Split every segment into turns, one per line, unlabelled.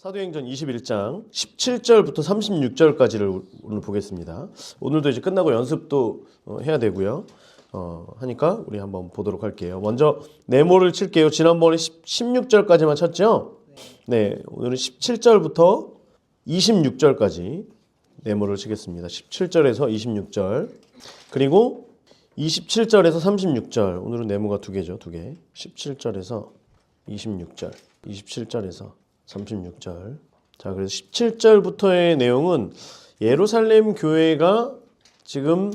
사도행전 21장 17절부터 36절까지를 오늘 보겠습니다. 오늘도 이제 끝나고 연습도 해야 되고요. 하니까 우리 한번 보도록 할게요. 먼저 네모를 칠게요. 지난번에 16절까지만 쳤죠? 네, 오늘은 17절부터 26절까지 네모를 치겠습니다. 17절에서 26절 그리고 27절에서 36절 오늘은 네모가 두 개죠. 두 개. 17절에서 26절 27절에서 36절. 자, 그래서 17절부터의 내용은 예루살렘 교회가 지금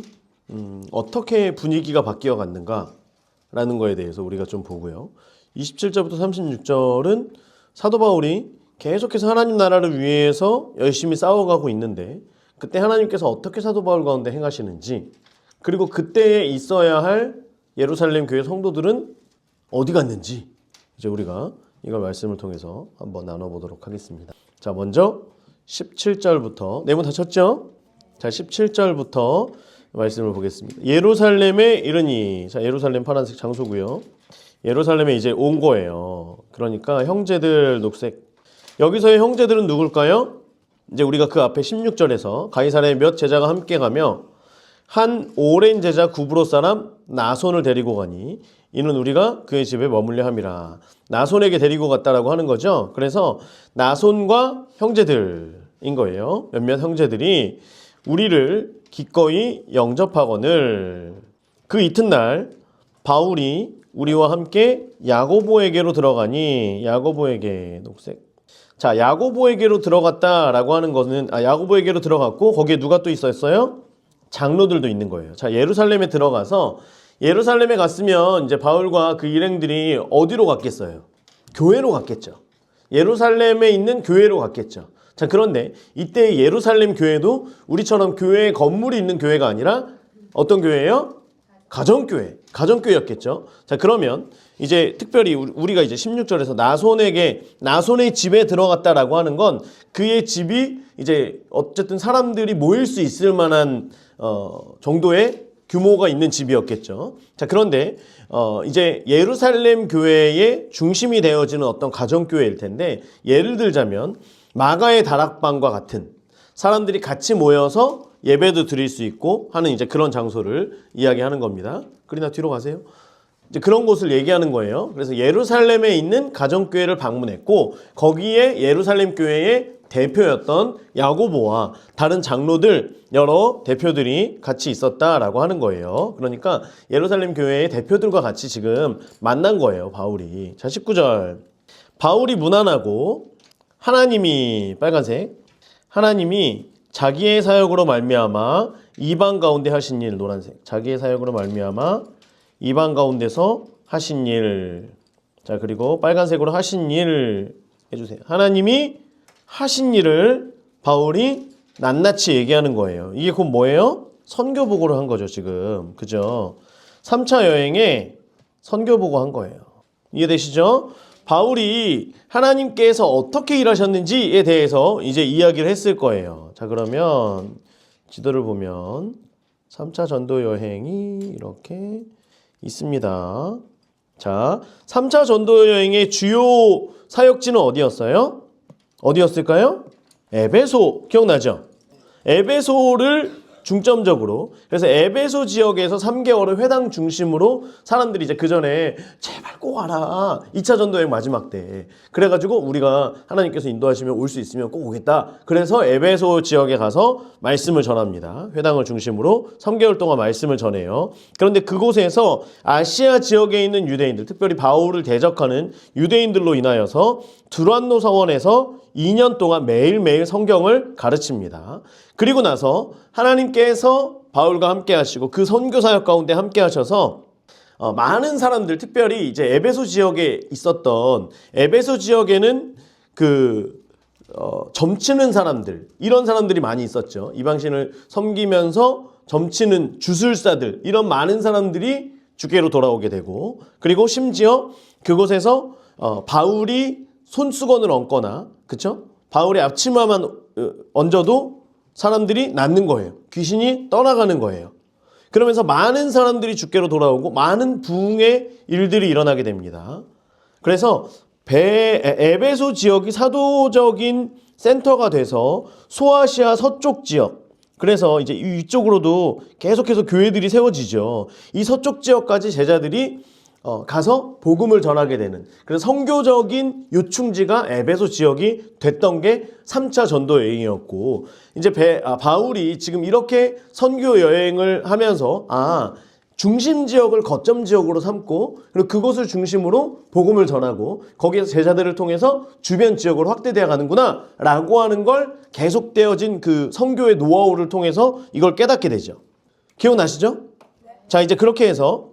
어떻게 분위기가 바뀌어 갔는가라는 거에 대해서 우리가 좀 보고요. 27절부터 36절은 사도 바울이 계속해서 하나님 나라를 위해서 열심히 싸워가고 있는데 그때 하나님께서 어떻게 사도 바울 가운데 행하시는지 그리고 그때에 있어야 할 예루살렘 교회 성도들은 어디 갔는지 이제 우리가 이걸 말씀을 통해서 한번 나눠보도록 하겠습니다. 자, 먼저 17절부터 네모 다 쳤죠? 자, 17절부터 말씀을 보겠습니다. 예루살렘에 이르니, 자, 예루살렘 파란색 장소고요. 예루살렘에 이제 온 거예요. 그러니까 형제들 녹색. 여기서의 형제들은 누굴까요? 이제 우리가 그 앞에 16절에서 가이사랴에 몇 제자가 함께 가며 한 오랜 제자 구브로 사람 나손을 데리고 가니 이는 우리가 그의 집에 머물려 함이라. 나손에게 데리고 갔다라고 하는 거죠. 그래서 나손과 형제들인 거예요. 몇몇 형제들이 우리를 기꺼이 영접하거늘. 그 이튿날 바울이 우리와 함께 야고보에게로 들어가니 야고보에게 녹색. 자, 야고보에게로 들어갔다라고 하는 것은 야고보에게로 들어갔고 거기에 누가 또 있었어요? 장로들도 있는 거예요. 자, 예루살렘에 들어가서 예루살렘에 갔으면 이제 바울과 그 일행들이 어디로 갔겠어요? 교회로 갔겠죠. 예루살렘에 있는 교회로 갔겠죠. 자, 그런데 이때 예루살렘 교회도 우리처럼 교회에 건물이 있는 교회가 아니라 어떤 교회예요? 가정교회. 가정교회였겠죠. 자, 그러면 이제 특별히 우리가 이제 16절에서 나손의 집에 들어갔다라고 하는 건 그의 집이 이제 어쨌든 사람들이 모일 수 있을 만한 정도의 규모가 있는 집이었겠죠. 자, 그런데 이제 예루살렘 교회의 중심이 되어지는 어떤 가정교회일 텐데 예를 들자면 마가의 다락방과 같은 사람들이 같이 모여서 예배도 드릴 수 있고 하는 이제 그런 장소를 이야기하는 겁니다. 그러나 뒤로 가세요. 이제 그런 곳을 얘기하는 거예요. 그래서 예루살렘에 있는 가정교회를 방문했고 거기에 예루살렘 교회의 대표였던 야고보와 다른 장로들 여러 대표들이 같이 있었다라고 하는 거예요. 그러니까 예루살렘 교회의 대표들과 같이 지금 만난 거예요, 바울이. 자, 19절. 바울이 문안하고 하나님이 빨간색 하나님이 자기의 사역으로 말미암아 이방 가운데 하신 일 노란색 자기의 사역으로 말미암아 이방 가운데서 하신 일. 자, 그리고 빨간색으로 하신 일 해주세요. 하나님이 하신 일을 바울이 낱낱이 얘기하는 거예요. 이게 곧 뭐예요? 선교보고를 한 거죠, 지금. 그죠? 3차 여행에 선교보고 한 거예요. 이해되시죠? 바울이 하나님께서 어떻게 일하셨는지에 대해서 이제 이야기를 했을 거예요. 자, 그러면 지도를 보면 3차 전도 여행이 이렇게 있습니다. 자, 3차 전도 여행의 주요 사역지는 어디였어요? 어디였을까요? 에베소. 기억나죠? 에베소를 중점적으로 그래서 에베소 지역에서 3개월을 회당 중심으로 사람들이 이제 그 전에 제발 꼭 와라. 2차 전도여행 마지막 때. 그래가지고 우리가 하나님께서 인도하시면 올 수 있으면 꼭 오겠다. 그래서 에베소 지역에 가서 말씀을 전합니다. 회당을 중심으로 3개월 동안 말씀을 전해요. 그런데 그곳에서 아시아 지역에 있는 유대인들, 특별히 바울을 대적하는 유대인들로 인하여서 두란노 사원에서 2년 동안 매일매일 성경을 가르칩니다. 그리고 나서 하나님께서 바울과 함께 하시고 그 선교 사역 가운데 함께 하셔서 많은 사람들, 특별히 이제 에베소 지역에 있었던 에베소 지역에는 점치는 사람들, 이런 사람들이 많이 있었죠. 이방신을 섬기면서 점치는 주술사들, 이런 많은 사람들이 주께로 돌아오게 되고, 그리고 심지어 그곳에서 바울이 손수건을 얹거나, 그쵸? 바울의 앞치마만 얹어도 사람들이 낫는 거예요. 귀신이 떠나가는 거예요. 그러면서 많은 사람들이 주께로 돌아오고 많은 부흥의 일들이 일어나게 됩니다. 그래서 에베소 지역이 사도적인 센터가 돼서 소아시아 서쪽 지역, 그래서 이제 이쪽으로도 계속해서 교회들이 세워지죠. 이 서쪽 지역까지 제자들이 가서 복음을 전하게 되는, 그래서 선교적인 요충지가 에베소 지역이 됐던 게 3차 전도 여행이었고, 이제 바울이 지금 이렇게 선교 여행을 하면서 중심 지역을 거점 지역으로 삼고, 그리고 그곳을 중심으로 복음을 전하고 거기에서 제자들을 통해서 주변 지역으로 확대되어 가는구나 라고 하는 걸 계속되어진 그 선교의 노하우를 통해서 이걸 깨닫게 되죠. 기억나시죠? 자, 이제 그렇게 해서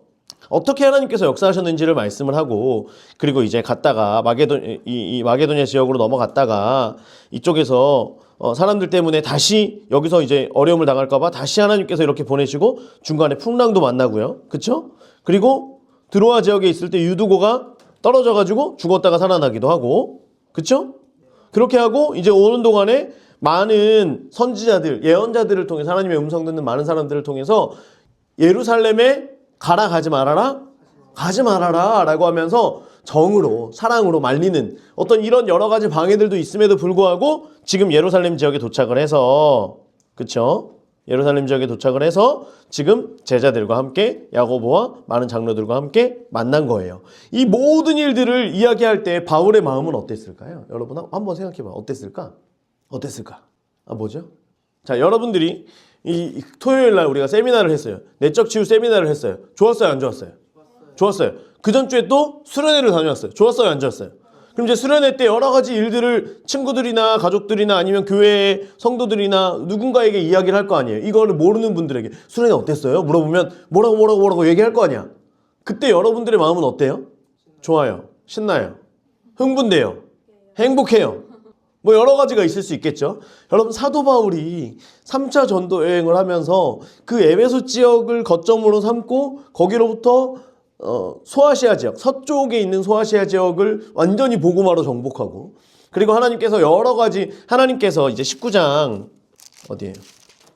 어떻게 하나님께서 역사하셨는지를 말씀을 하고, 그리고 이제 갔다가 마게도냐 지역으로 넘어갔다가 이쪽에서 사람들 때문에 다시 여기서 이제 어려움을 당할까봐 다시 하나님께서 이렇게 보내시고 중간에 풍랑도 만나고요. 그쵸? 그리고 드로아 지역에 있을 때 유두고가 떨어져가지고 죽었다가 살아나기도 하고, 그쵸? 그렇게 하고 이제 오는 동안에 많은 선지자들, 예언자들을 통해서 하나님의 음성 듣는 많은 사람들을 통해서 예루살렘에 가지 말아라? 가지 말아라 라고 하면서 정으로, 사랑으로 말리는 어떤 이런 여러 가지 방해들도 있음에도 불구하고 지금 예루살렘 지역에 도착을 해서, 그쵸? 예루살렘 지역에 도착을 해서 지금 제자들과 함께 야고보와 많은 장로들과 함께 만난 거예요. 이 모든 일들을 이야기할 때 바울의 마음은 어땠을까요? 여러분 한번 생각해봐. 어땠을까? 뭐죠? 자, 여러분들이 이 토요일 날 우리가 세미나를 했어요. 내적 치유 세미나를 했어요. 좋았어요, 안 좋았어요? 좋았어요. 그 전주에 또 수련회를 다녀왔어요. 좋았어요, 안 좋았어요? 그럼 이제 수련회 때 여러 가지 일들을 친구들이나 가족들이나 아니면 교회 성도들이나 누군가에게 이야기를 할 거 아니에요. 이거를 모르는 분들에게 수련회 어땠어요? 물어보면 뭐라고 얘기할 거 아니야. 그때 여러분들의 마음은 어때요? 좋아요. 신나요. 흥분돼요. 행복해요. 뭐 여러 가지가 있을 수 있겠죠. 여러분, 사도 바울이 3차 전도 여행을 하면서 그 에베소 지역을 거점으로 삼고 거기로부터 소아시아 지역, 서쪽에 있는 소아시아 지역을 완전히 복음화로 정복하고, 그리고 하나님께서 여러 가지, 하나님께서 이제 19장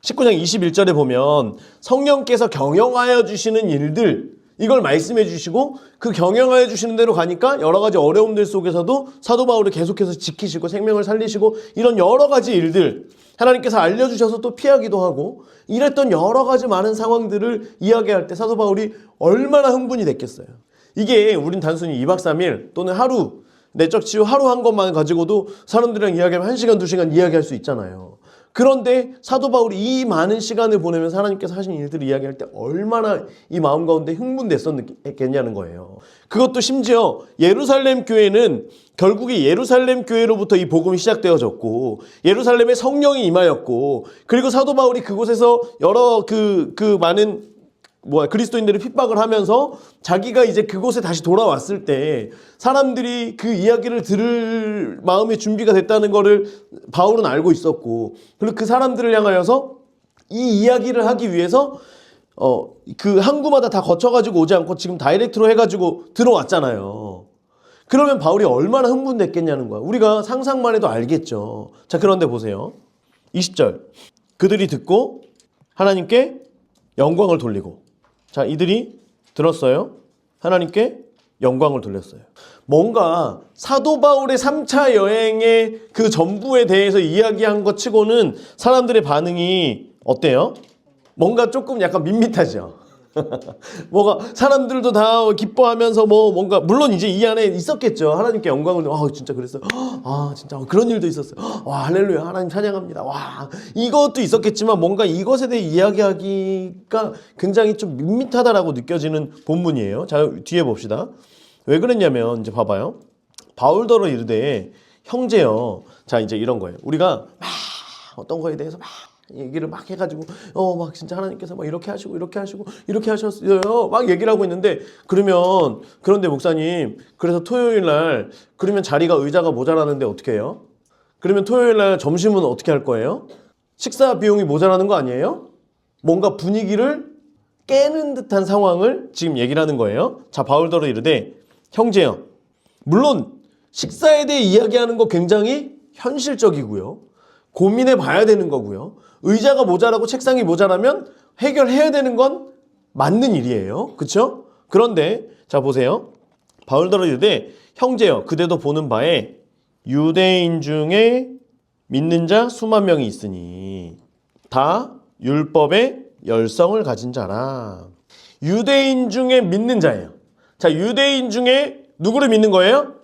21절에 보면 성령께서 경영하여 주시는 일들, 이걸 말씀해 주시고 그 경영하여 주시는 대로 가니까 여러 가지 어려움들 속에서도 사도 바울을 계속해서 지키시고 생명을 살리시고 이런 여러 가지 일들 하나님께서 알려주셔서 또 피하기도 하고, 이랬던 여러 가지 많은 상황들을 이야기할 때 사도 바울이 얼마나 흥분이 됐겠어요. 이게 우린 단순히 2박 3일 또는 하루, 내적 치유 하루 한 것만 가지고도 사람들이랑 이야기하면 1시간, 2시간 이야기할 수 있잖아요. 그런데 사도 바울이 이 많은 시간을 보내면서 하나님께서 하신 일들을 이야기할 때 얼마나 이 마음 가운데 흥분됐었겠냐는 거예요. 그것도 심지어 예루살렘 교회는 결국에 예루살렘 교회로부터 이 복음이 시작되어졌고, 예루살렘에 성령이 임하였고, 그리고 사도 바울이 그곳에서 여러 많은 그리스도인들을 핍박을 하면서 자기가 이제 그곳에 다시 돌아왔을 때 사람들이 그 이야기를 들을 마음의 준비가 됐다는 거를 바울은 알고 있었고, 그리고 그 사람들을 향하여서 이 이야기를 하기 위해서 그 항구마다 다 거쳐가지고 오지 않고 지금 다이렉트로 해가지고 들어왔잖아요. 그러면 바울이 얼마나 흥분됐겠냐는 거야. 우리가 상상만 해도 알겠죠. 자, 그런데 보세요. 20절. 그들이 듣고 하나님께 영광을 돌리고. 자, 이들이 들었어요. 하나님께 영광을 돌렸어요. 뭔가 사도 바울의 3차 여행의 그 전부에 대해서 이야기한 것 치고는 사람들의 반응이 어때요? 뭔가 조금 약간 밋밋하죠. 뭐가 사람들도 다 기뻐하면서 뭔가 물론 이제 이 안에 있었겠죠. 하나님께 영광을 진짜 그랬어요. 진짜 그런 일도 있었어요. 와, 할렐루야, 하나님 찬양합니다. 와, 이것도 있었겠지만 뭔가 이것에 대해 이야기하기가 굉장히 좀 밋밋하다라고 느껴지는 본문이에요. 자, 뒤에 봅시다. 왜 그랬냐면 이제 봐봐요. 바울더러 이르되 형제여. 자, 이제 이런 거예요. 우리가 막 어떤 거에 대해서 막 얘기를 막 해가지고 막 진짜 하나님께서 막 이렇게 하시고 이렇게 하셨어요 막 얘기를 하고 있는데, 그런데 목사님, 그래서 토요일 날 그러면 의자가 모자라는데 어떻게 해요? 그러면 토요일 날 점심은 어떻게 할 거예요? 식사 비용이 모자라는 거 아니에요? 뭔가 분위기를 깨는 듯한 상황을 지금 얘기를 하는 거예요. 자, 바울더러 이르되 형제여. 물론 식사에 대해 이야기하는 거 굉장히 현실적이고요, 고민해 봐야 되는 거고요, 의자가 모자라고 책상이 모자라면 해결해야 되는 건 맞는 일이에요. 그렇죠? 그런데 자, 보세요. 바울더러 이르되 형제여 그대도 보는 바에 유대인 중에 믿는 자 수만 명이 있으니 다 율법의 열성을 가진 자라. 유대인 중에 믿는 자예요. 자, 유대인 중에 누구를 믿는 거예요?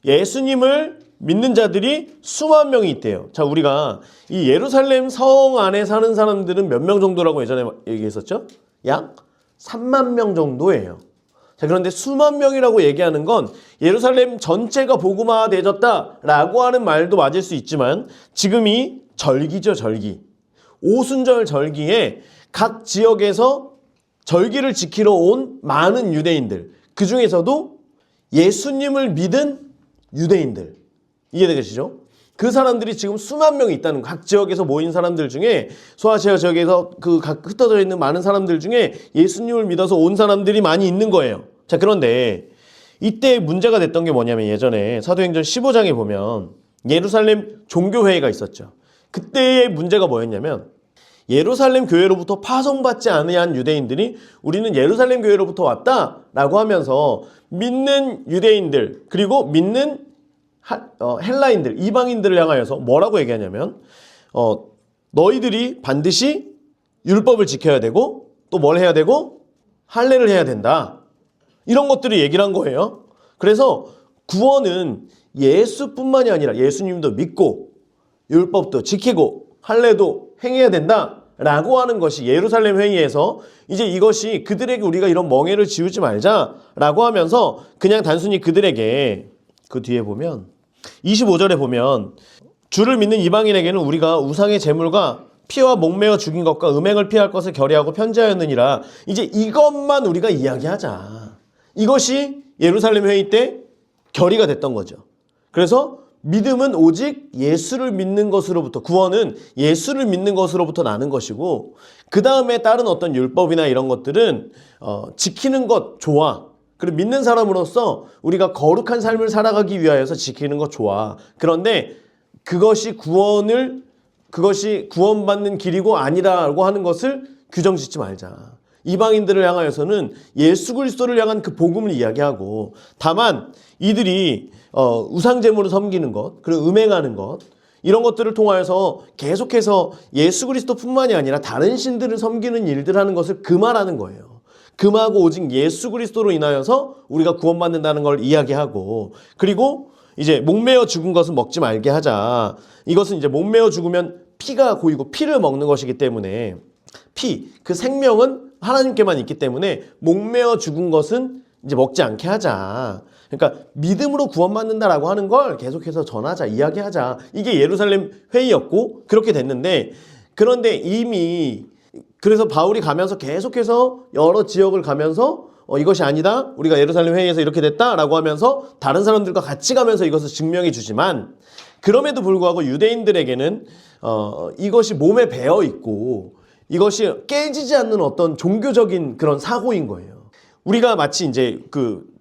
예수님을 믿는 자들이 수만 명이 있대요. 자, 우리가 이 예루살렘 성 안에 사는 사람들은 몇 명 정도라고 예전에 얘기했었죠? 약 3만 명 정도예요. 자, 그런데 수만 명이라고 얘기하는 건 예루살렘 전체가 복음화되어졌다라고 하는 말도 맞을 수 있지만 지금이 절기죠, 절기. 오순절 절기에 각 지역에서 절기를 지키러 온 많은 유대인들, 그 중에서도 예수님을 믿은 유대인들, 이해되시죠? 그 사람들이 지금 수만 명이 있다는 각 지역에서 모인 사람들 중에 소아시아 지역에서 그 각 흩어져 있는 많은 사람들 중에 예수님을 믿어서 온 사람들이 많이 있는 거예요. 자, 그런데 이때 문제가 됐던 게 뭐냐면 예전에 사도행전 15장에 보면 예루살렘 종교회의가 있었죠. 그때의 문제가 뭐였냐면 예루살렘 교회로부터 파송받지 아니한 유대인들이 우리는 예루살렘 교회로부터 왔다라고 하면서 믿는 유대인들 그리고 믿는 헬라인들, 이방인들을 향하여서 뭐라고 얘기하냐면 너희들이 반드시 율법을 지켜야 되고 또 뭘 해야 되고 할례를 해야 된다. 이런 것들을 얘기를 한 거예요. 그래서 구원은 예수뿐만이 아니라 예수님도 믿고 율법도 지키고 할례도 행해야 된다라고 하는 것이 예루살렘 회의에서 이제 이것이 그들에게 우리가 이런 멍해를 지우지 말자라고 하면서 그냥 단순히 그들에게 그 뒤에 보면 25절에 보면 주를 믿는 이방인에게는 우리가 우상의 제물과 피와 목매어 죽인 것과 음행을 피할 것을 결의하고 편지하였느니라. 이제 이것만 우리가 이야기하자. 이것이 예루살렘 회의 때 결의가 됐던 거죠. 그래서 믿음은 오직 예수를 믿는 것으로부터, 구원은 예수를 믿는 것으로부터 나는 것이고 그 다음에 다른 어떤 율법이나 이런 것들은 지키는 것 좋아. 그리고 믿는 사람으로서 우리가 거룩한 삶을 살아가기 위하여서 지키는 것 좋아. 그런데 그것이 구원받는 길이고 아니라고 하는 것을 규정짓지 말자. 이방인들을 향하여서는 예수 그리스도를 향한 그 복음을 이야기하고 다만 이들이 우상제물을 섬기는 것, 그리고 음행하는 것 이런 것들을 통하여서 계속해서 예수 그리스도뿐만이 아니라 다른 신들을 섬기는 일들 하는 것을 금하라는 거예요. 금하고 오직 예수 그리스도로 인하여서 우리가 구원받는다는 걸 이야기하고 그리고 이제 목매어 죽은 것은 먹지 말게 하자. 이것은 이제 목매어 죽으면 피가 고이고 피를 먹는 것이기 때문에 그 생명은 하나님께만 있기 때문에 목매어 죽은 것은 이제 먹지 않게 하자. 그러니까 믿음으로 구원받는다라고 하는 걸 계속해서 전하자, 이야기하자. 이게 예루살렘 회의였고 그렇게 됐는데 그런데 이미 그래서 바울이 가면서 계속해서 여러 지역을 가면서 이것이 아니다. 우리가 예루살렘 회의에서 이렇게 됐다라고 하면서 다른 사람들과 같이 가면서 이것을 증명해 주지만 그럼에도 불구하고 유대인들에게는 이것이 몸에 배어 있고 이것이 깨지지 않는 어떤 종교적인 그런 사고인 거예요. 우리가 마치 이제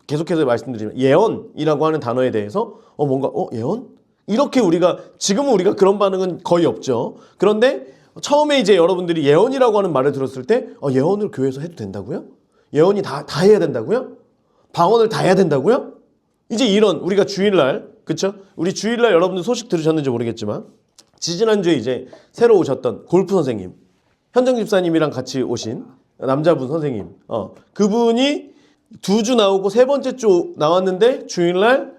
계속해서 말씀드리면 예언이라고 하는 단어에 대해서 뭔가 예언? 이렇게 지금은 우리가 그런 반응은 거의 없죠. 그런데 처음에 이제 여러분들이 예언이라고 하는 말을 들었을 때 예언을 교회에서 해도 된다고요? 예언이 다 해야 된다고요? 방언을 다 해야 된다고요? 이제 이런 우리가 주일날 그쵸? 우리 주일날 여러분들 소식 들으셨는지 모르겠지만 지지난주에 이제 새로 오셨던 골프 선생님 현정 집사님이랑 같이 오신 남자분 선생님 그분이 2주 나오고 3번째 주 나왔는데 주일날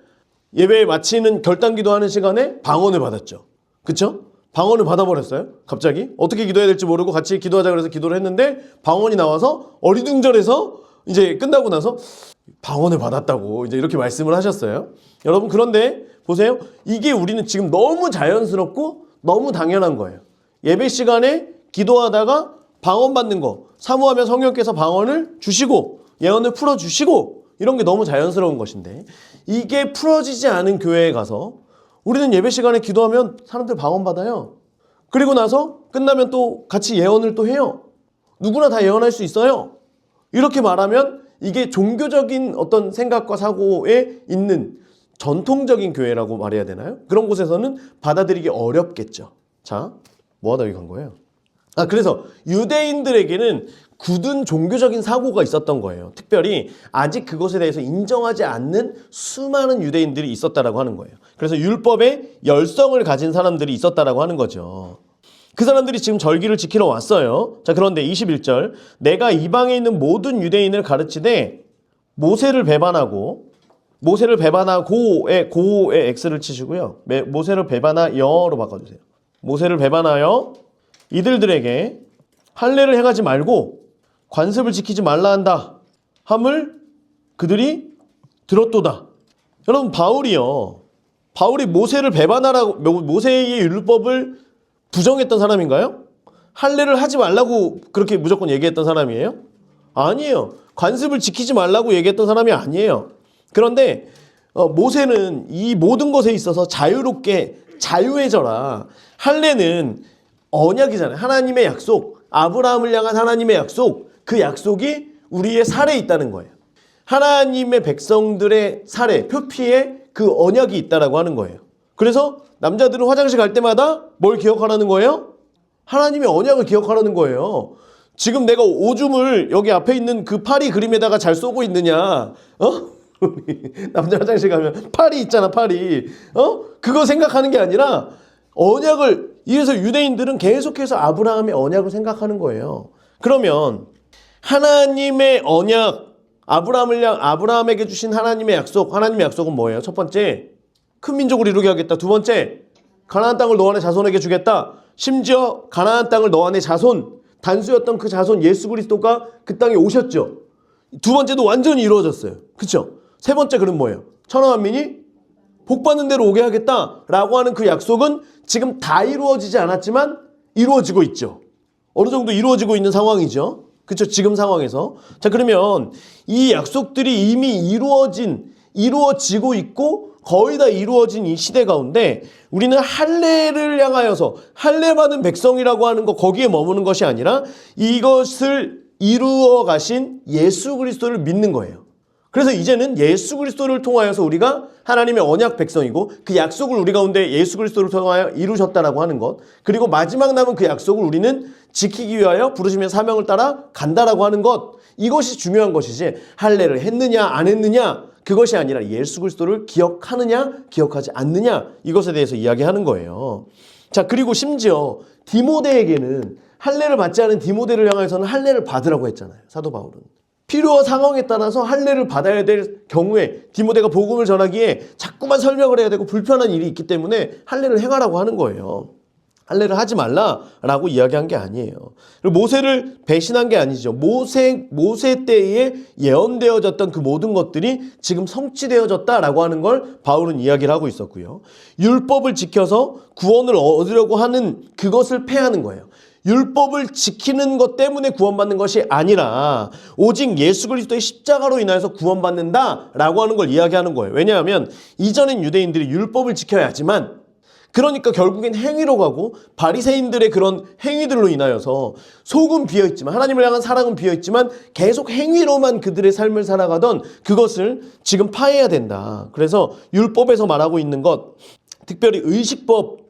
예배 마치는 결단기도 하는 시간에 방언을 받았죠. 그쵸? 방언을 받아버렸어요. 갑자기 어떻게 기도해야 될지 모르고 같이 기도하자 그래서 기도를 했는데 방언이 나와서 어리둥절해서 이제 끝나고 나서 방언을 받았다고 이제 이렇게 말씀을 하셨어요. 여러분 그런데 보세요. 이게 우리는 지금 너무 자연스럽고 너무 당연한 거예요. 예배 시간에 기도하다가 방언 받는 거 사모하면 성령께서 방언을 주시고 예언을 풀어주시고 이런 게 너무 자연스러운 것인데 이게 풀어지지 않은 교회에 가서 우리는 예배 시간에 기도하면 사람들 방언 받아요. 그리고 나서 끝나면 또 같이 예언을 또 해요. 누구나 다 예언할 수 있어요. 이렇게 말하면 이게 종교적인 어떤 생각과 사고에 있는 전통적인 교회라고 말해야 되나요? 그런 곳에서는 받아들이기 어렵겠죠. 자, 뭐 하다 여기 간 거예요? 그래서 유대인들에게는 굳은 종교적인 사고가 있었던 거예요. 특별히 아직 그것에 대해서 인정하지 않는 수많은 유대인들이 있었다라고 하는 거예요. 그래서 율법에 열성을 가진 사람들이 있었다라고 하는 거죠. 그 사람들이 지금 절기를 지키러 왔어요. 자, 그런데 21절, 내가 이방에 있는 모든 유대인을 가르치되 모세를 배반하고의 고의 X를 치시고요. 모세를 배반하여로 바꿔주세요. 모세를 배반하여 이들에게 할례를 행하지 말고 관습을 지키지 말라 한다 함을 그들이 들었도다. 여러분, 바울이 모세를 배반하라고, 모세의 율법을 부정했던 사람인가요? 할례를 하지 말라고 그렇게 무조건 얘기했던 사람이에요? 아니에요. 관습을 지키지 말라고 얘기했던 사람이 아니에요. 그런데 모세는 이 모든 것에 있어서 자유롭게 자유해져라. 할례는 언약이잖아요. 하나님의 약속, 아브라함을 향한 하나님의 약속, 그 약속이 우리의 살에 있다는 거예요. 하나님의 백성들의 살에, 표피에 그 언약이 있다라고 하는 거예요. 그래서 남자들은 화장실 갈 때마다 뭘 기억하라는 거예요? 하나님의 언약을 기억하라는 거예요. 지금 내가 오줌을 여기 앞에 있는 그 파리 그림에다가 잘 쏘고 있느냐? 남자 화장실 가면 파리 있잖아, 파리. 그거 생각하는 게 아니라 언약을, 이래서 유대인들은 계속해서 아브라함의 언약을 생각하는 거예요. 그러면 하나님의 언약, 아브라함에게 주신 하나님의 약속은 뭐예요? 첫 번째, 큰 민족을 이루게 하겠다. 두 번째, 가나안 땅을 너와 내 자손에게 주겠다. 심지어 가나안 땅을 너와 내 자손, 단수였던 그 자손 예수 그리스도가 그 땅에 오셨죠. 두 번째도 완전히 이루어졌어요. 그렇죠? 세 번째, 그럼 뭐예요? 천하만민이 복받는 대로 오게 하겠다라고 하는 그 약속은 지금 다 이루어지지 않았지만 이루어지고 있죠. 어느 정도 이루어지고 있는 상황이죠. 그렇죠? 지금 상황에서. 자, 그러면 이 약속들이 이미 이루어지고 있고 거의 다 이루어진 이 시대 가운데 우리는 할례를 향하여서 할례 받은 백성이라고 하는 거, 거기에 머무는 것이 아니라 이것을 이루어 가신 예수 그리스도를 믿는 거예요. 그래서 이제는 예수 그리스도를 통하여서 우리가 하나님의 언약 백성이고 그 약속을 우리 가운데 예수 그리스도를 통하여 이루셨다라고 하는 것, 그리고 마지막 남은 그 약속을 우리는 지키기 위하여 부르심의 사명을 따라 간다라고 하는 것, 이것이 중요한 것이지 할례를 했느냐 안 했느냐 그것이 아니라 예수 그리스도를 기억하느냐 기억하지 않느냐, 이것에 대해서 이야기하는 거예요. 자, 그리고 심지어 디모데에게는, 할례를 받지 않은 디모데를 향해서는 할례를 받으라고 했잖아요, 사도 바울은. 필요와 상황에 따라서 할례를 받아야 될 경우에 디모데가 복음을 전하기에 자꾸만 설명을 해야 되고 불편한 일이 있기 때문에 할례를 행하라고 하는 거예요. 할례를 하지 말라라고 이야기한 게 아니에요. 그리고 모세를 배신한 게 아니죠. 모세 때에 예언되어졌던 그 모든 것들이 지금 성취되어졌다라고 하는 걸 바울은 이야기를 하고 있었고요. 율법을 지켜서 구원을 얻으려고 하는 그것을 폐하는 거예요. 율법을 지키는 것 때문에 구원받는 것이 아니라 오직 예수 그리스도의 십자가로 인하여서 구원받는다라고 하는 걸 이야기하는 거예요. 왜냐하면 이전엔 유대인들이 율법을 지켜야 하지만, 그러니까 결국엔 행위로 가고 바리새인들의 그런 행위들로 인하여서 속은 비어있지만, 하나님을 향한 사랑은 비어있지만 계속 행위로만 그들의 삶을 살아가던 그것을 지금 파해야 된다. 그래서 율법에서 말하고 있는 것, 특별히 의식법,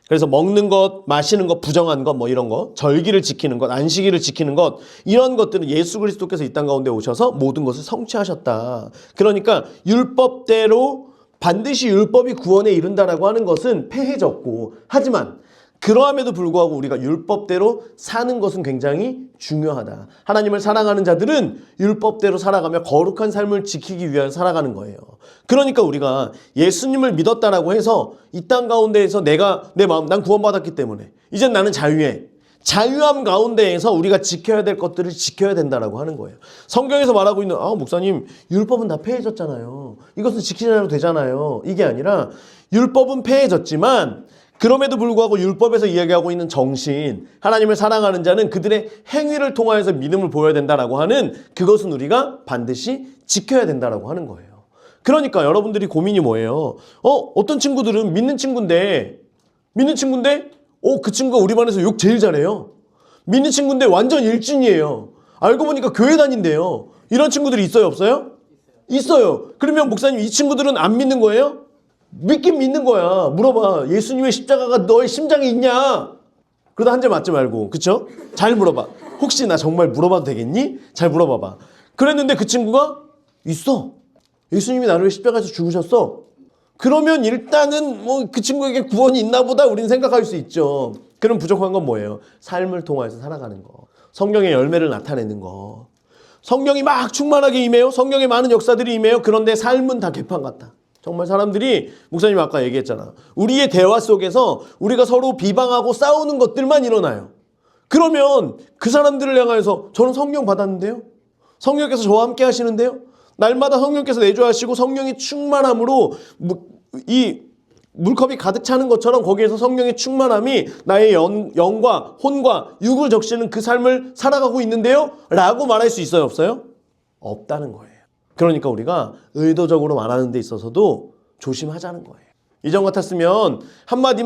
그래서 먹는 것, 마시는 것, 부정한 것, 뭐 이런 거, 절기를 지키는 것, 안식일을 지키는 것, 이런 것들은 예수 그리스도께서 이 땅 가운데 오셔서 모든 것을 성취하셨다. 그러니까 율법대로 반드시 율법이 구원에 이른다라고 하는 것은 폐해졌고, 하지만 그러함에도 불구하고 우리가 율법대로 사는 것은 굉장히 중요하다. 하나님을 사랑하는 자들은 율법대로 살아가며 거룩한 삶을 지키기 위하여 살아가는 거예요. 그러니까 우리가 예수님을 믿었다라고 해서 이 땅 가운데에서 난 구원받았기 때문에 이젠 나는 자유해. 자유함 가운데에서 우리가 지켜야 될 것들을 지켜야 된다라고 하는 거예요. 성경에서 말하고 있는 목사님 율법은 다 폐해졌잖아요. 이것은 지키지 않아도 되잖아요. 이게 아니라 율법은 폐해졌지만 그럼에도 불구하고 율법에서 이야기하고 있는 정신, 하나님을 사랑하는 자는 그들의 행위를 통하여서 믿음을 보여야 된다라고 하는 그것은 우리가 반드시 지켜야 된다라고 하는 거예요. 그러니까 여러분들이 고민이 뭐예요? 어떤 친구들은 믿는 친구인데 그 친구가 우리 반에서 욕 제일 잘해요. 믿는 친구인데 완전 일진이에요. 알고 보니까 교회 다닌대요. 이런 친구들이 있어요, 없어요? 있어요. 그러면 목사님, 이 친구들은 안 믿는 거예요? 믿긴 믿는 거야. 물어봐. 예수님의 십자가가 너의 심장에 있냐? 그러다 한 대 맞지 말고, 그쵸? 잘 물어봐. 혹시 나 정말 물어봐도 되겠니? 잘 물어봐봐. 그랬는데 그 친구가 있어. 예수님이 나를 십자가에서 죽으셨어. 그러면 일단은 뭐 그 친구에게 구원이 있나 보다 우리는 생각할 수 있죠. 그럼 부족한 건 뭐예요? 삶을 통해서 살아가는 거. 성령의 열매를 나타내는 거. 성령이 막 충만하게 임해요. 성령의 많은 역사들이 임해요. 그런데 삶은 다 개판 같다. 정말 사람들이, 목사님 아까 얘기했잖아. 우리의 대화 속에서 우리가 서로 비방하고 싸우는 것들만 일어나요. 그러면 그 사람들을 향해서 저는 성령 받았는데요. 성령께서 저와 함께 하시는데요. 날마다 성령께서 내주하시고 성령이 충만함으로 이 물컵이 가득 차는 것처럼 거기에서 성령의 충만함이 나의 영과 혼과 육을 적시는 그 삶을 살아가고 있는데요? 라고 말할 수 있어요? 없어요? 없다는 거예요. 그러니까 우리가 의도적으로 말하는 데 있어서도 조심하자는 거예요. 이전 같았으면 한마디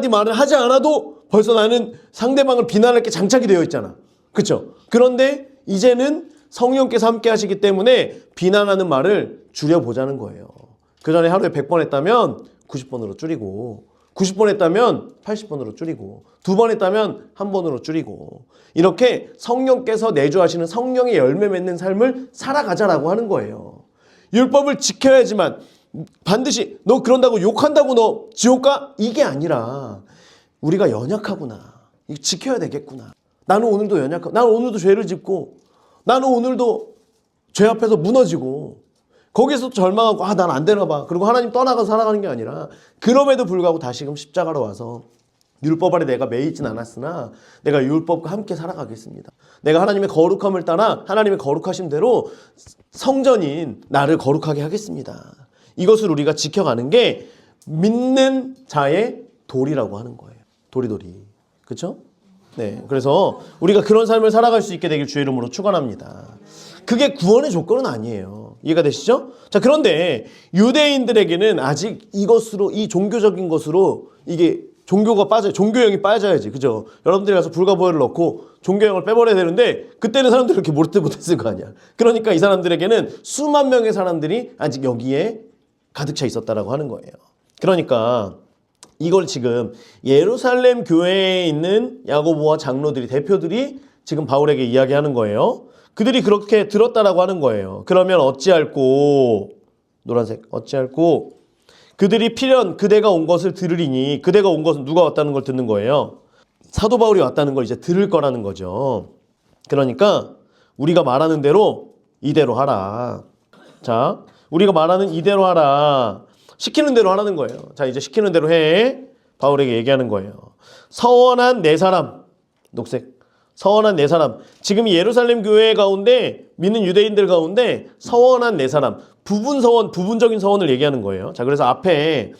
말을 하지 않아도 벌써 나는 상대방을 비난할 게 장착이 되어 있잖아. 그렇죠? 그런데 이제는 성령께서 함께 하시기 때문에 비난하는 말을 줄여보자는 거예요. 그 전에 하루에 100번 했다면 90번으로 줄이고, 90번 했다면 80번으로 줄이고, 2번 했다면 1번으로 줄이고, 이렇게 성령께서 내주하시는 성령의 열매 맺는 삶을 살아가자라고 하는 거예요. 율법을 지켜야지만 반드시 너 그런다고 욕한다고 너 지옥 가? 이게 아니라 우리가 연약하구나. 이거 지켜야 되겠구나. 나는 오늘도 연약하고, 나는 오늘도 죄를 짓고, 나는 오늘도 죄 앞에서 무너지고, 거기서 절망하고 난 안 되나 봐. 그리고 하나님 떠나가서 살아가는 게 아니라 그럼에도 불구하고 다시금 십자가로 와서 율법 아래 내가 매이진 않았으나 내가 율법과 함께 살아가겠습니다. 내가 하나님의 거룩함을 따라 하나님의 거룩하신 대로 성전인 나를 거룩하게 하겠습니다. 이것을 우리가 지켜가는 게 믿는 자의 도리라고 하는 거예요. 도리도리. 그렇죠? 네. 그래서 우리가 그런 삶을 살아갈 수 있게 되길 주의 이름으로 축원합니다. 그게 구원의 조건은 아니에요. 이해가 되시죠? 자, 그런데 유대인들에게는 아직 이것으로, 이 종교적인 것으로 이게 종교가 빠져요. 종교형이 빠져야지. 그죠? 여러분들이 가서 불가보혈을 넣고 종교형을 빼버려야 되는데 그때는 사람들이 그렇게 못했을 거 아니야. 그러니까 이 사람들에게는 수만 명의 사람들이 아직 여기에 가득 차 있었다라고 하는 거예요. 그러니까 이걸 지금 예루살렘 교회에 있는 야고보와 장로들이, 대표들이 지금 바울에게 이야기하는 거예요. 그들이 그렇게 들었다라고 하는 거예요. 그러면 어찌할꼬, 노란색, 어찌할꼬 그들이 필연 그대가 온 것을 들으리니, 그대가 온 것은 누가 왔다는 걸 듣는 거예요. 사도 바울이 왔다는 걸 이제 들을 거라는 거죠. 그러니까 우리가 말하는 대로 이대로 하라. 자, 우리가 말하는 이대로 하라. 시키는 대로 하라는 거예요. 자, 이제 시키는 대로 해. 바울에게 얘기하는 거예요. 서원한 네 사람, 녹색. 서원한 네 사람. 지금 예루살렘 교회 가운데 믿는 유대인들 가운데 서원한 네 사람. 부분적인 서원을 얘기하는 거예요. 자, 그래서 앞에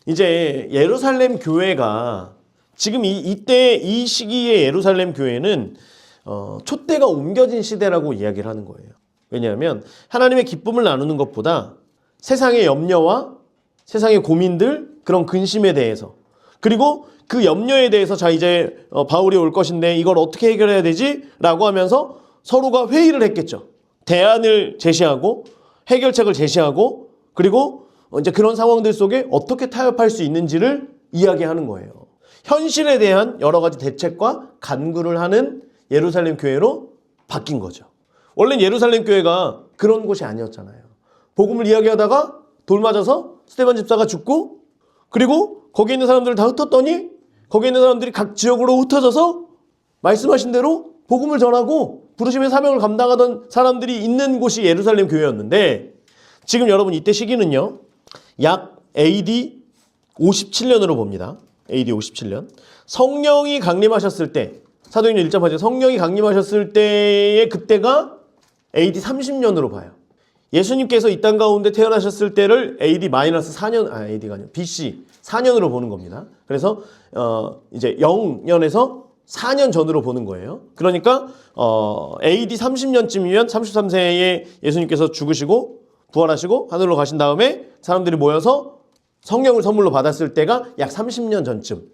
이제 예루살렘 교회가 지금 이때 이 시기의 예루살렘 교회는 촛대가 옮겨진 시대라고 이야기를 하는 거예요. 왜냐하면 하나님의 기쁨을 나누는 것보다 세상의 염려와 세상의 고민들, 그런 근심에 대해서, 그리고 그 염려에 대해서 자 이제 바울이 올 것인데 이걸 어떻게 해결해야 되지? 라고 하면서 서로가 회의를 했겠죠. 대안을 제시하고 해결책을 제시하고, 그리고 이제 그런 상황들 속에 어떻게 타협할 수 있는지를 이야기하는 거예요. 현실에 대한 여러 가지 대책과 간구를 하는 예루살렘 교회로 바뀐 거죠. 원래 예루살렘 교회가 그런 곳이 아니었잖아요. 복음을 이야기하다가 돌 맞아서 스데반 집사가 죽고, 그리고 거기에 있는 사람들을 다 흩었더니 거기에 있는 사람들이 각 지역으로 흩어져서 말씀하신 대로 복음을 전하고 부르심의 사명을 감당하던 사람들이 있는 곳이 예루살렘 교회였는데, 지금 여러분 이때 시기는요, 약 AD 57년으로 봅니다. AD 57년. 성령이 강림하셨을 때, 사도행전 1.8절 성령이 강림하셨을 때의 그때가 AD 30년으로 봐요. 예수님께서 이 땅 가운데 태어나셨을 때를 AD-4년, AD가 아니라 BC 4년으로 보는 겁니다. 그래서 이제 0년에서 4년 전으로 보는 거예요. 그러니까 AD 30년쯤이면 33세에 예수님께서 죽으시고 부활하시고 하늘로 가신 다음에 사람들이 모여서 성령을 선물로 받았을 때가 약 30년 전쯤.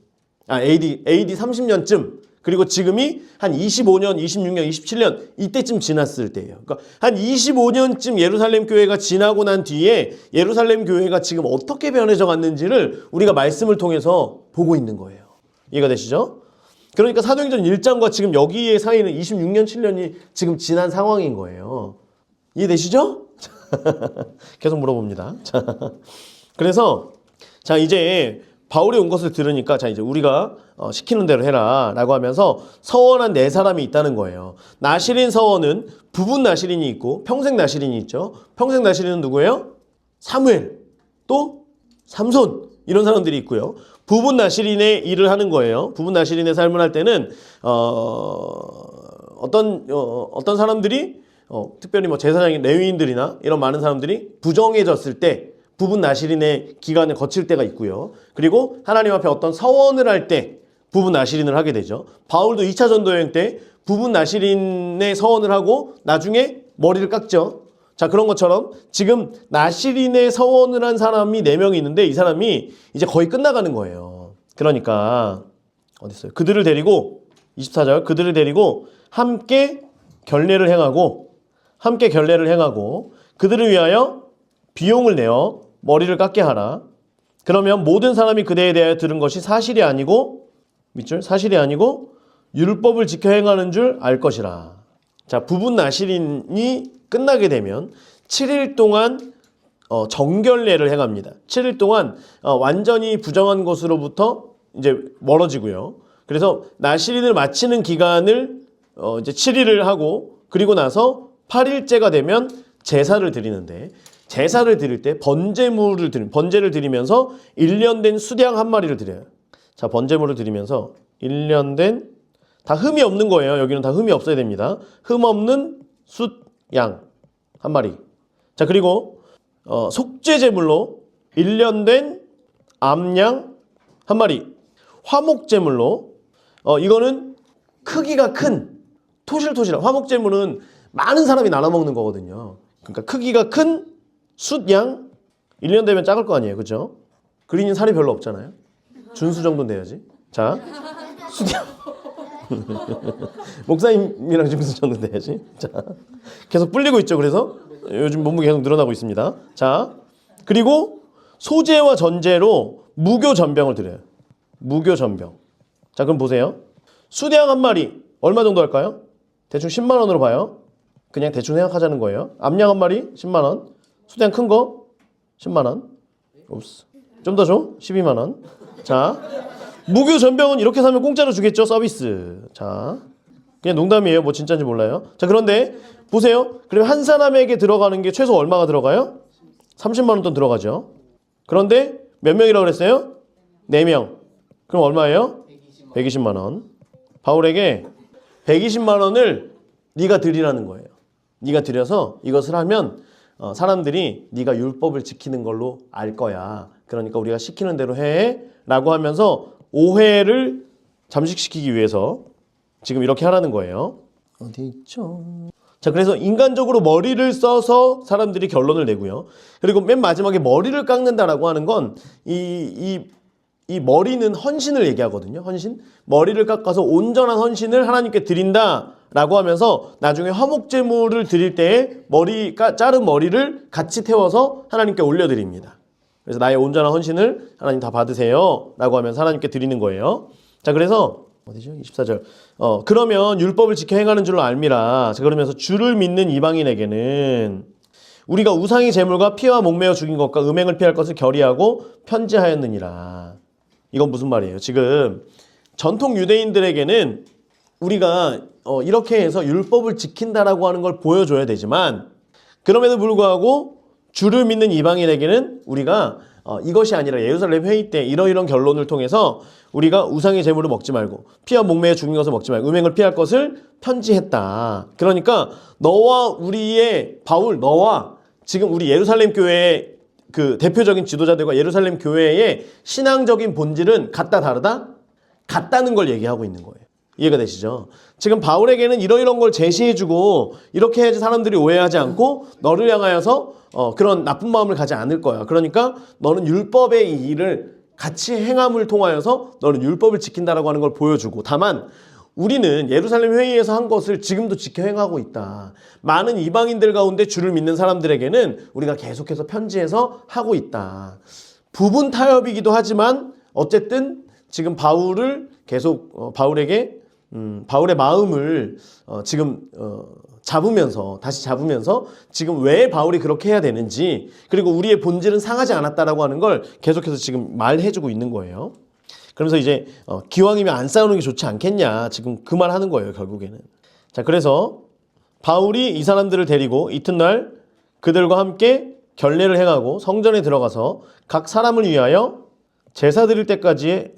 AD 30년쯤. 그리고 지금이 한 25년, 26년, 27년 이때쯤 지났을 때예요. 그러니까 한 25년쯤 예루살렘 교회가 지나고 난 뒤에 예루살렘 교회가 지금 어떻게 변해져 갔는지를 우리가 말씀을 통해서 보고 있는 거예요. 이해가 되시죠? 그러니까 사도행전 1장과 지금 여기의 사이는 26년, 7년이 지금 지난 상황인 거예요. 이해되시죠? 계속 물어봅니다. 자, 그래서 자 이제 바울이 온 것을 들으니까 자 이제 우리가 시키는 대로 해라 라고 하면서 서원한 네 사람이 있다는 거예요. 나시린 서원은 부분 나시린이 있고 평생 나시린이 있죠. 평생 나시린은 누구예요? 사무엘, 또 삼손, 이런 사람들이 있고요. 부분 나시린의 일을 하는 거예요. 부분 나시린의 삶을 할 때는 어떤 사람들이 특별히 뭐 제사장인 레위인들이나 이런 많은 사람들이 부정해졌을 때 부분 나시린의 기간을 거칠 때가 있고요. 그리고 하나님 앞에 어떤 서원을 할 때 부분 나시린을 하게 되죠. 바울도 2차 전도 여행 때 부분 나시린의 서원을 하고 나중에 머리를 깎죠. 자, 그런 것처럼 지금 나시린의 서원을 한 사람이 4명이 있는데 이 사람이 이제 거의 끝나가는 거예요. 그러니까 어디 있어요? 그들을 데리고 24절 그들을 데리고 함께 결례를 행하고 그들을 위하여 비용을 내어 머리를 깎게 하라. 그러면 모든 사람이 그대에 대하여 들은 것이 사실이 아니고 밑줄 사실이 아니고 율법을 지켜 행하는 줄 알 것이라. 자, 부분 나시린이 끝나게 되면 7일 동안 정결례를 행합니다. 7일 동안 완전히 부정한 것으로부터 이제 멀어지고요. 그래서 나시린을 마치는 기간을 이제 7일을 하고 그리고 나서 8일째가 되면 제사를 드리는데 제사를 드릴 때 번제를 드리면서 1년 된 수양 한 마리를 드려요. 자, 번제물을 드리면서 1년 된 다 흠이 없는 거예요. 여기는 다 흠이 없어야 됩니다. 흠 없는 숫양 한 마리. 자, 그리고 속죄 제물로 1년 된 암양 한 마리. 화목 제물로 이거는 크기가 큰 토실토실한 화목 제물은 많은 사람이 나눠 먹는 거거든요. 그러니까 크기가 큰 숫양 1년 되면 작을 거 아니에요. 그죠? 그린이 살이 별로 없잖아요. 준수 정도는 돼야지. 자, 숫양 목사님이랑 준수 정도 돼야지. 자, 계속 불리고 있죠. 그래서 요즘 몸무게 계속 늘어나고 있습니다. 자, 그리고 소제와 전제로 무교 전병을 드려요. 무교 전병. 자, 그럼 보세요. 숫양 한 마리 얼마 정도 할까요? 대충 10만 원으로 봐요. 그냥 대충 생각하자는 거예요. 암양 한 마리 10만 원. 숫양 큰 거 10만 원. 옵스. 좀 더 줘. 12만 원. 자, 무교 전병은 이렇게 사면 공짜로 주겠죠. 서비스. 자, 그냥 농담이에요. 뭐 진짜인지 몰라요. 자, 그런데 보세요. 그러면 한 사람에게 들어가는 게 최소 얼마가 들어가요? 30만 원 돈 들어가죠. 그런데 몇 명이라고 그랬어요? 4명. 그럼 얼마예요? 120만 원. 바울에게 120만 원을 네가 드리라는 거예요. 네가 드려서 이것을 하면 사람들이 네가 율법을 지키는 걸로 알 거야. 그러니까 우리가 시키는 대로 해 라고 하면서 오해를 잠식시키기 위해서 지금 이렇게 하라는 거예요. 어디 있죠? 자, 그래서 인간적으로 머리를 써서 사람들이 결론을 내고요. 그리고 맨 마지막에 머리를 깎는다라고 하는 건 이 머리는 헌신을 얘기하거든요. 헌신. 머리를 깎아서 온전한 헌신을 하나님께 드린다라고 하면서 나중에 화목제물을 드릴 때에 자른 머리를 같이 태워서 하나님께 올려드립니다. 그래서 나의 온전한 헌신을 하나님 다 받으세요 라고 하면서 하나님께 드리는 거예요. 자, 그래서 어디죠? 24절. 그러면 율법을 지켜 행하는 줄로 알미라. 자, 그러면서 주를 믿는 이방인에게는 우리가 우상의 제물과 피와 목매어 죽인 것과 음행을 피할 것을 결의하고 편지하였느니라. 이건 무슨 말이에요? 지금 전통 유대인들에게는 우리가 이렇게 해서 율법을 지킨다라고 하는 걸 보여줘야 되지만 그럼에도 불구하고 주를 믿는 이방인에게는 우리가 이것이 아니라 예루살렘 회의 때 이러이런 결론을 통해서 우리가 우상의 제물을 먹지 말고 피와 목매어 죽인 것을 먹지 말고 음행을 피할 것을 편지했다. 그러니까 너와 우리의 바울 너와 지금 우리 예루살렘 교회의 그 대표적인 지도자들과 예루살렘 교회의 신앙적인 본질은 같다 다르다? 같다는 걸 얘기하고 있는 거예요. 이해가 되시죠? 지금 바울에게는 이러이런 걸 제시해주고 이렇게 해야지 사람들이 오해하지 않고 너를 향하여서 그런 나쁜 마음을 가지 않을 거야. 그러니까 너는 율법의 이 일을 같이 행함을 통하여서 너는 율법을 지킨다라고 하는 걸 보여주고 다만 우리는 예루살렘 회의에서 한 것을 지금도 지켜 행하고 있다. 많은 이방인들 가운데 주를 믿는 사람들에게는 우리가 계속해서 편지해서 하고 있다. 부분 타협이기도 하지만 어쨌든 지금 바울을 계속 바울에게 바울의 마음을 지금 다시 잡으면서 지금 왜 바울이 그렇게 해야 되는지, 그리고 우리의 본질은 상하지 않았다라고 하는 걸 계속해서 지금 말해주고 있는 거예요. 그러면서 이제 기왕이면 안 싸우는 게 좋지 않겠냐, 지금 그 말 하는 거예요, 결국에는. 자, 그래서 바울이 이 사람들을 데리고 이튿날 그들과 함께 결례를 행하고 성전에 들어가서 각 사람을 위하여 제사 드릴 때까지의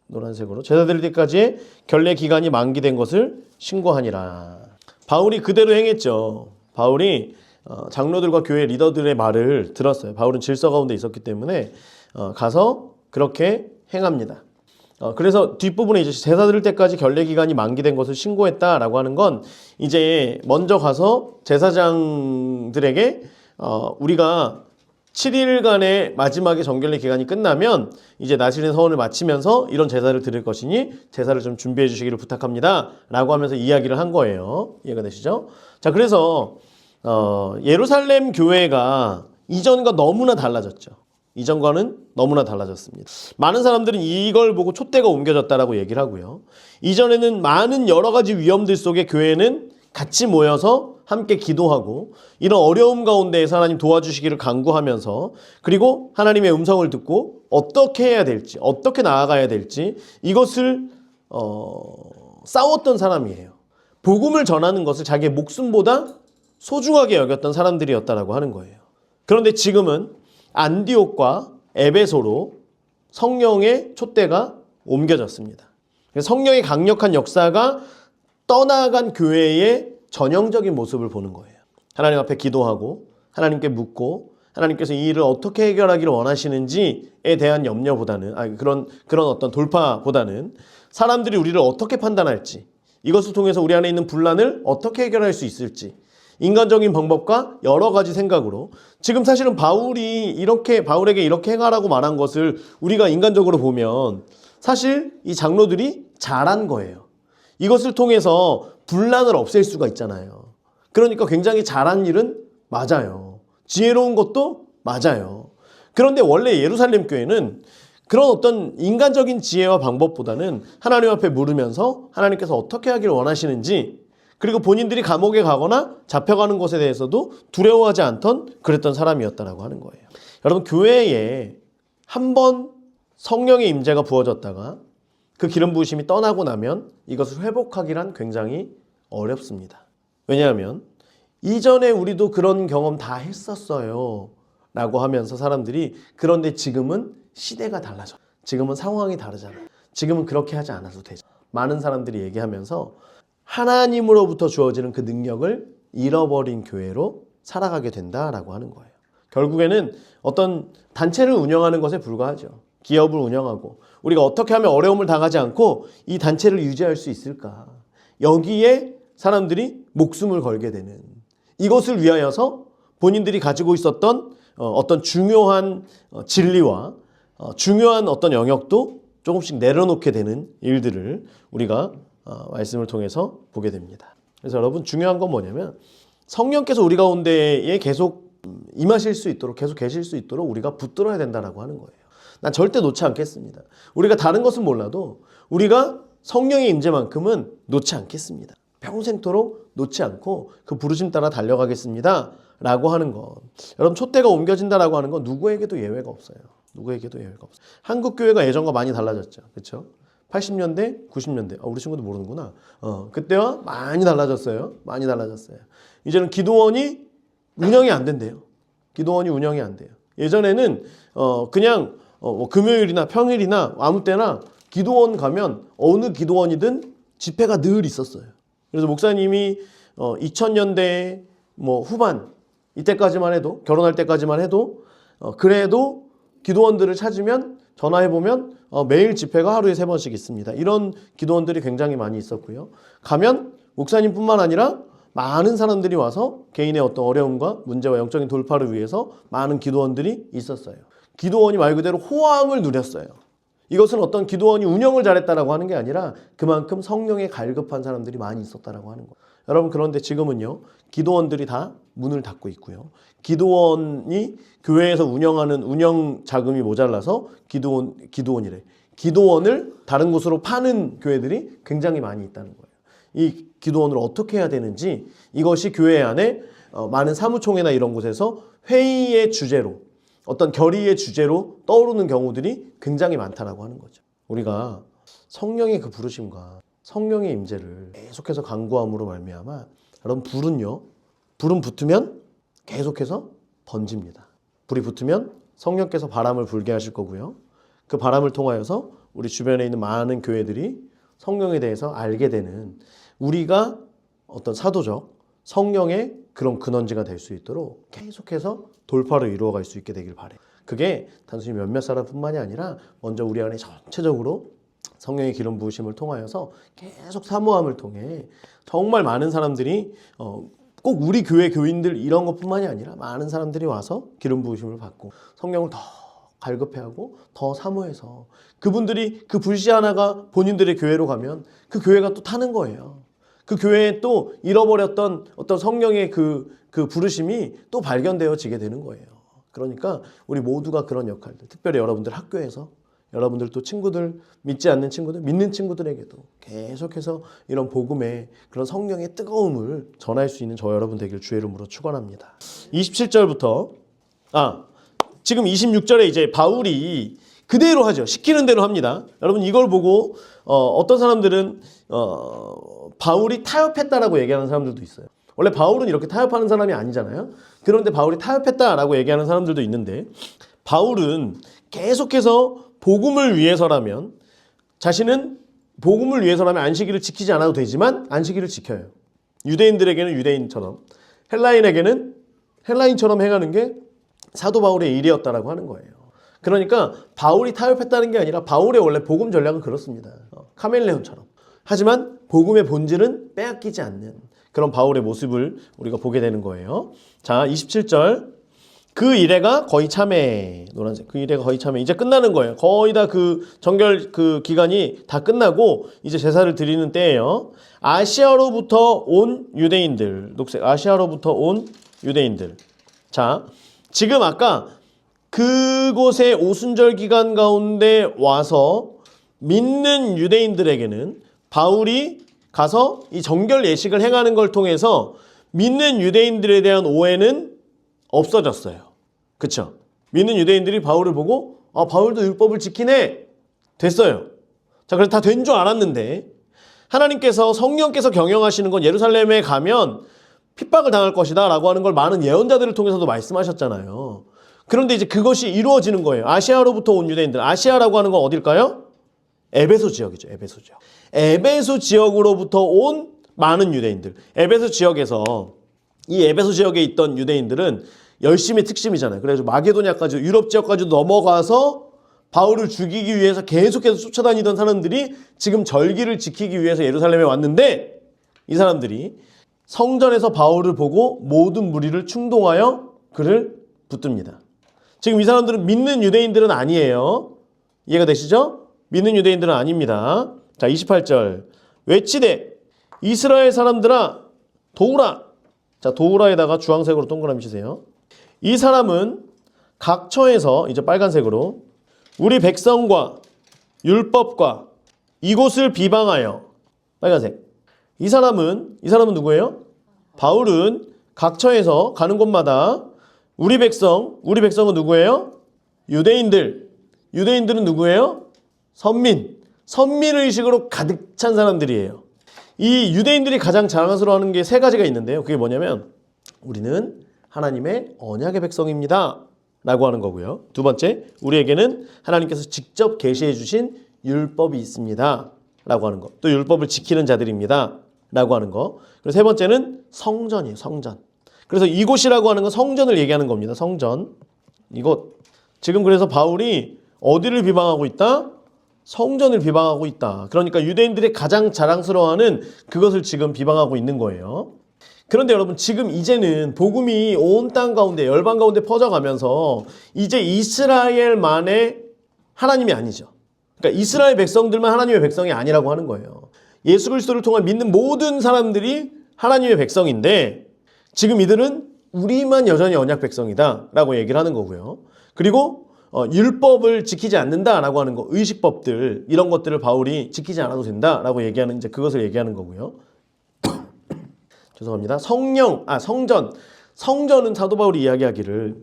노란색으로 제사 드릴 때까지의 결례 기간이 만기된 것을 신고하니라. 바울이 그대로 행했죠. 바울이 장로들과 교회 리더들의 말을 들었어요. 바울은 질서 가운데 있었기 때문에 가서 그렇게 행합니다. 그래서 뒷부분에 이제 제사 드릴 때까지 결례 기간이 만기된 것을 신고했다라고 하는 건, 이제 먼저 가서 제사장들에게 우리가 7일간의 마지막에 정결례 기간이 끝나면 이제 나실의 서원을 마치면서 이런 제사를 드릴 것이니 제사를 좀 준비해 주시기를 부탁합니다 라고 하면서 이야기를 한 거예요. 이해가 되시죠? 자, 그래서 예루살렘 교회가 이전과 너무나 달라졌죠. 이전과는 너무나 달라졌습니다. 많은 사람들은 이걸 보고 촛대가 옮겨졌다라고 얘기를 하고요. 이전에는 많은 여러 가지 위험들 속에 교회는 같이 모여서 함께 기도하고 이런 어려움 가운데에서 하나님 도와주시기를 간구하면서, 그리고 하나님의 음성을 듣고 어떻게 해야 될지, 어떻게 나아가야 될지 이것을 싸웠던 사람이에요. 복음을 전하는 것을 자기의 목숨보다 소중하게 여겼던 사람들이었다라고 하는 거예요. 그런데 지금은 안디옥과 에베소로 성령의 촛대가 옮겨졌습니다. 성령의 강력한 역사가 떠나간 교회의 전형적인 모습을 보는 거예요. 하나님 앞에 기도하고 하나님께 묻고 하나님께서 이 일을 어떻게 해결하기를 원하시는지에 대한 염려보다는, 그런 어떤 돌파보다는 사람들이 우리를 어떻게 판단할지, 이것을 통해서 우리 안에 있는 분란을 어떻게 해결할 수 있을지, 인간적인 방법과 여러 가지 생각으로, 지금 사실은 바울에게 이렇게 행하라고 말한 것을 우리가 인간적으로 보면 사실 이 장로들이 잘한 거예요. 이것을 통해서 분란을 없앨 수가 있잖아요. 그러니까 굉장히 잘한 일은 맞아요. 지혜로운 것도 맞아요. 그런데 원래 예루살렘 교회는 그런 어떤 인간적인 지혜와 방법보다는 하나님 앞에 물으면서 하나님께서 어떻게 하기를 원하시는지, 그리고 본인들이 감옥에 가거나 잡혀가는 것에 대해서도 두려워하지 않던 그랬던 사람이었다라고 하는 거예요. 여러분, 교회에 한번 성령의 임재가 부어졌다가 그 기름 부으심이 떠나고 나면 이것을 회복하기란 굉장히 어렵습니다. 왜냐하면 이전에 우리도 그런 경험 다 했었어요 라고 하면서 사람들이, 그런데 지금은 시대가 달라져, 지금은 상황이 다르잖아, 지금은 그렇게 하지 않아도 되죠, 많은 사람들이 얘기하면서 하나님으로부터 주어지는 그 능력을 잃어버린 교회로 살아가게 된다라고 하는 거예요. 결국에는 어떤 단체를 운영하는 것에 불과하죠. 기업을 운영하고 우리가 어떻게 하면 어려움을 당하지 않고 이 단체를 유지할 수 있을까, 여기에 사람들이 목숨을 걸게 되는, 이것을 위하여서 본인들이 가지고 있었던 어떤 중요한 진리와 중요한 어떤 영역도 조금씩 내려놓게 되는 일들을 우리가 말씀을 통해서 보게 됩니다. 그래서 여러분, 중요한 건 뭐냐면 성령께서 우리 가운데에 계속 임하실 수 있도록, 계속 계실 수 있도록 우리가 붙들어야 된다라고 하는 거예요. 난 절대 놓지 않겠습니다. 우리가 다른 것은 몰라도 우리가 성령의 임재만큼은 놓지 않겠습니다. 평생토록 놓지 않고 그 부르심 따라 달려가겠습니다 라고 하는 것. 여러분, 촛대가 옮겨진다라고 하는 건 누구에게도 예외가 없어요. 누구에게도 예외가 없어요. 한국 교회가 예전과 많이 달라졌죠. 그렇죠? 80년대, 90년대. 우리 친구도 모르는구나. 그때와 많이 달라졌어요. 많이 달라졌어요. 이제는 기도원이 운영이 안 된대요. 기도원이 운영이 안 돼요. 예전에는 그냥 금요일이나 평일이나 아무 때나 기도원 가면 어느 기도원이든 집회가 늘 있었어요. 그래서 목사님이 2000년대 후반 이때까지만 해도, 결혼할 때까지만 해도 그래도 기도원들을 찾으면, 전화해보면 매일 집회가 하루에 3번씩 있습니다. 이런 기도원들이 굉장히 많이 있었고요. 가면 목사님뿐만 아니라 많은 사람들이 와서 개인의 어떤 어려움과 문제와 영적인 돌파를 위해서 많은 기도원들이 있었어요. 기도원이 말 그대로 호황을 누렸어요. 이것은 어떤 기도원이 운영을 잘했다라고 하는 게 아니라 그만큼 성령에 갈급한 사람들이 많이 있었다라고 하는 거예요. 여러분, 그런데 지금은요, 기도원들이 다 문을 닫고 있고요. 기도원이 교회에서 운영하는 운영 자금이 모자라서 기도원이래. 기도원을 다른 곳으로 파는 교회들이 굉장히 많이 있다는 거예요. 이 기도원을 어떻게 해야 되는지 이것이 교회 안에 많은 사무총회나 이런 곳에서 회의의 주제로 어떤 결의의 주제로 떠오르는 경우들이 굉장히 많다라고 하는 거죠. 우리가 성령의 그 부르심과 성령의 임재를 계속해서 간구함으로 말미암아 여러분 불은 붙으면 계속해서 번집니다. 불이 붙으면 성령께서 바람을 불게 하실 거고요. 그 바람을 통하여서 우리 주변에 있는 많은 교회들이 성령에 대해서 알게 되는 우리가 어떤 사도적 성령의 그런 근원지가 될 수 있도록 계속해서 돌파를 이루어갈 수 있게 되길 바래요. 그게 단순히 몇몇 사람뿐만이 아니라 먼저 우리 안에 전체적으로 성령의 기름 부으심을 통하여서 계속 사모함을 통해 정말 많은 사람들이 꼭 우리 교회 교인들 이런 것뿐만이 아니라 많은 사람들이 와서 기름 부으심을 받고 성령을 더 갈급해하고 더 사모해서 그분들이 그 불씨 하나가 본인들의 교회로 가면 그 교회가 또 타는 거예요. 그 교회에 또 잃어버렸던 어떤 성령의 그 부르심이 또 발견되어지게 되는 거예요. 그러니까 우리 모두가 그런 역할들, 특별히 여러분들 학교에서 여러분들 또 친구들, 믿지 않는 친구들, 믿는 친구들에게도 계속해서 이런 복음의 그런 성령의 뜨거움을 전할 수 있는 저 여러분 되길 주의 이름으로 축원합니다. 27절부터 지금 26절에 이제 바울이 그대로 하죠. 시키는 대로 합니다. 여러분 이걸 보고 어떤 사람들은 바울이 타협했다라고 얘기하는 사람들도 있어요. 원래 바울은 이렇게 타협하는 사람이 아니잖아요. 그런데 바울이 타협했다라고 얘기하는 사람들도 있는데 바울은 계속해서 복음을 위해서라면 자신은 복음을 위해서라면 안식일을 지키지 않아도 되지만 안식일을 지켜요. 유대인들에게는 유대인처럼 헬라인에게는 헬라인처럼 행하는 게 사도 바울의 일이었다라고 하는 거예요. 그러니까 바울이 타협했다는 게 아니라 바울의 원래 복음 전략은 그렇습니다. 카멜레온처럼. 하지만 복음의 본질은 빼앗기지 않는 그런 바울의 모습을 우리가 보게 되는 거예요. 자, 27절. 그 이래가 거의 참회, 노란색. 그 이래가 거의 참회. 이제 끝나는 거예요. 거의 다 그 정결 그 기간이 다 끝나고 이제 제사를 드리는 때예요. 아시아로부터 온 유대인들. 녹색. 아시아로부터 온 유대인들. 자, 지금 아까 그곳의 오순절 기간 가운데 와서 믿는 유대인들에게는 바울이 가서 이 정결 예식을 행하는 걸 통해서 믿는 유대인들에 대한 오해는 없어졌어요. 그쵸? 믿는 유대인들이 바울을 보고 바울도 율법을 지키네. 됐어요. 자, 그래서 다 된 줄 알았는데 하나님께서 성령께서 경영하시는 건 예루살렘에 가면 핍박을 당할 것이다 라고 하는 걸 많은 예언자들을 통해서도 말씀하셨잖아요. 그런데 이제 그것이 이루어지는 거예요. 아시아로부터 온 유대인들. 아시아라고 하는 건 어딜까요? 에베소 지역이죠. 에베소 지역. 에베소 지역으로부터 온 많은 유대인들. 에베소 지역에서 이 에베소 지역에 있던 유대인들은 열심히 특심이잖아요. 그래서 마게도냐까지 유럽 지역까지 넘어가서 바울을 죽이기 위해서 계속해서 쫓아다니던 사람들이 지금 절기를 지키기 위해서 예루살렘에 왔는데 이 사람들이 성전에서 바울을 보고 모든 무리를 충동하여 그를 붙듭니다. 지금 이 사람들은 믿는 유대인들은 아니에요. 이해가 되시죠? 믿는 유대인들은 아닙니다. 자, 28절. 외치되 이스라엘 사람들아 도우라. 자, 도우라에다가 주황색으로 동그라미 치세요. 이 사람은 각처에서 이제 빨간색으로 우리 백성과 율법과 이곳을 비방하여 빨간색. 이 사람은 누구예요? 바울은 각처에서 가는 곳마다 우리 백성은 누구예요? 유대인들은 누구예요? 선민의식으로 가득 찬 사람들이에요. 이 유대인들이 가장 자랑스러워하는 게 세 가지가 있는데요. 그게 뭐냐면 우리는 하나님의 언약의 백성입니다 라고 하는 거고요. 두 번째, 우리에게는 하나님께서 직접 계시해 주신 율법이 있습니다 라고 하는 거. 또 율법을 지키는 자들입니다 라고 하는 거. 그리고 세 번째는 성전이에요. 성전. 그래서 이곳이라고 하는 건 성전을 얘기하는 겁니다. 성전. 이곳. 지금 그래서 바울이 어디를 비방하고 있다? 성전을 비방하고 있다. 그러니까 유대인들이 가장 자랑스러워하는 그것을 지금 비방하고 있는 거예요. 그런데 여러분 지금 이제는 복음이 온 땅 가운데 열방 가운데 퍼져가면서 이제 이스라엘만의 하나님이 아니죠. 그러니까 이스라엘 백성들만 하나님의 백성이 아니라고 하는 거예요. 예수 그리스도를 통한 믿는 모든 사람들이 하나님의 백성인데 지금 이들은 우리만 여전히 언약 백성이다 라고 얘기를 하는 거고요. 그리고 율법을 지키지 않는다라고 하는 거, 의식법들 이런 것들을 바울이 지키지 않아도 된다라고 얘기하는 이제 그것을 얘기하는 거고요. 죄송합니다. 성전은 사도 바울이 이야기하기를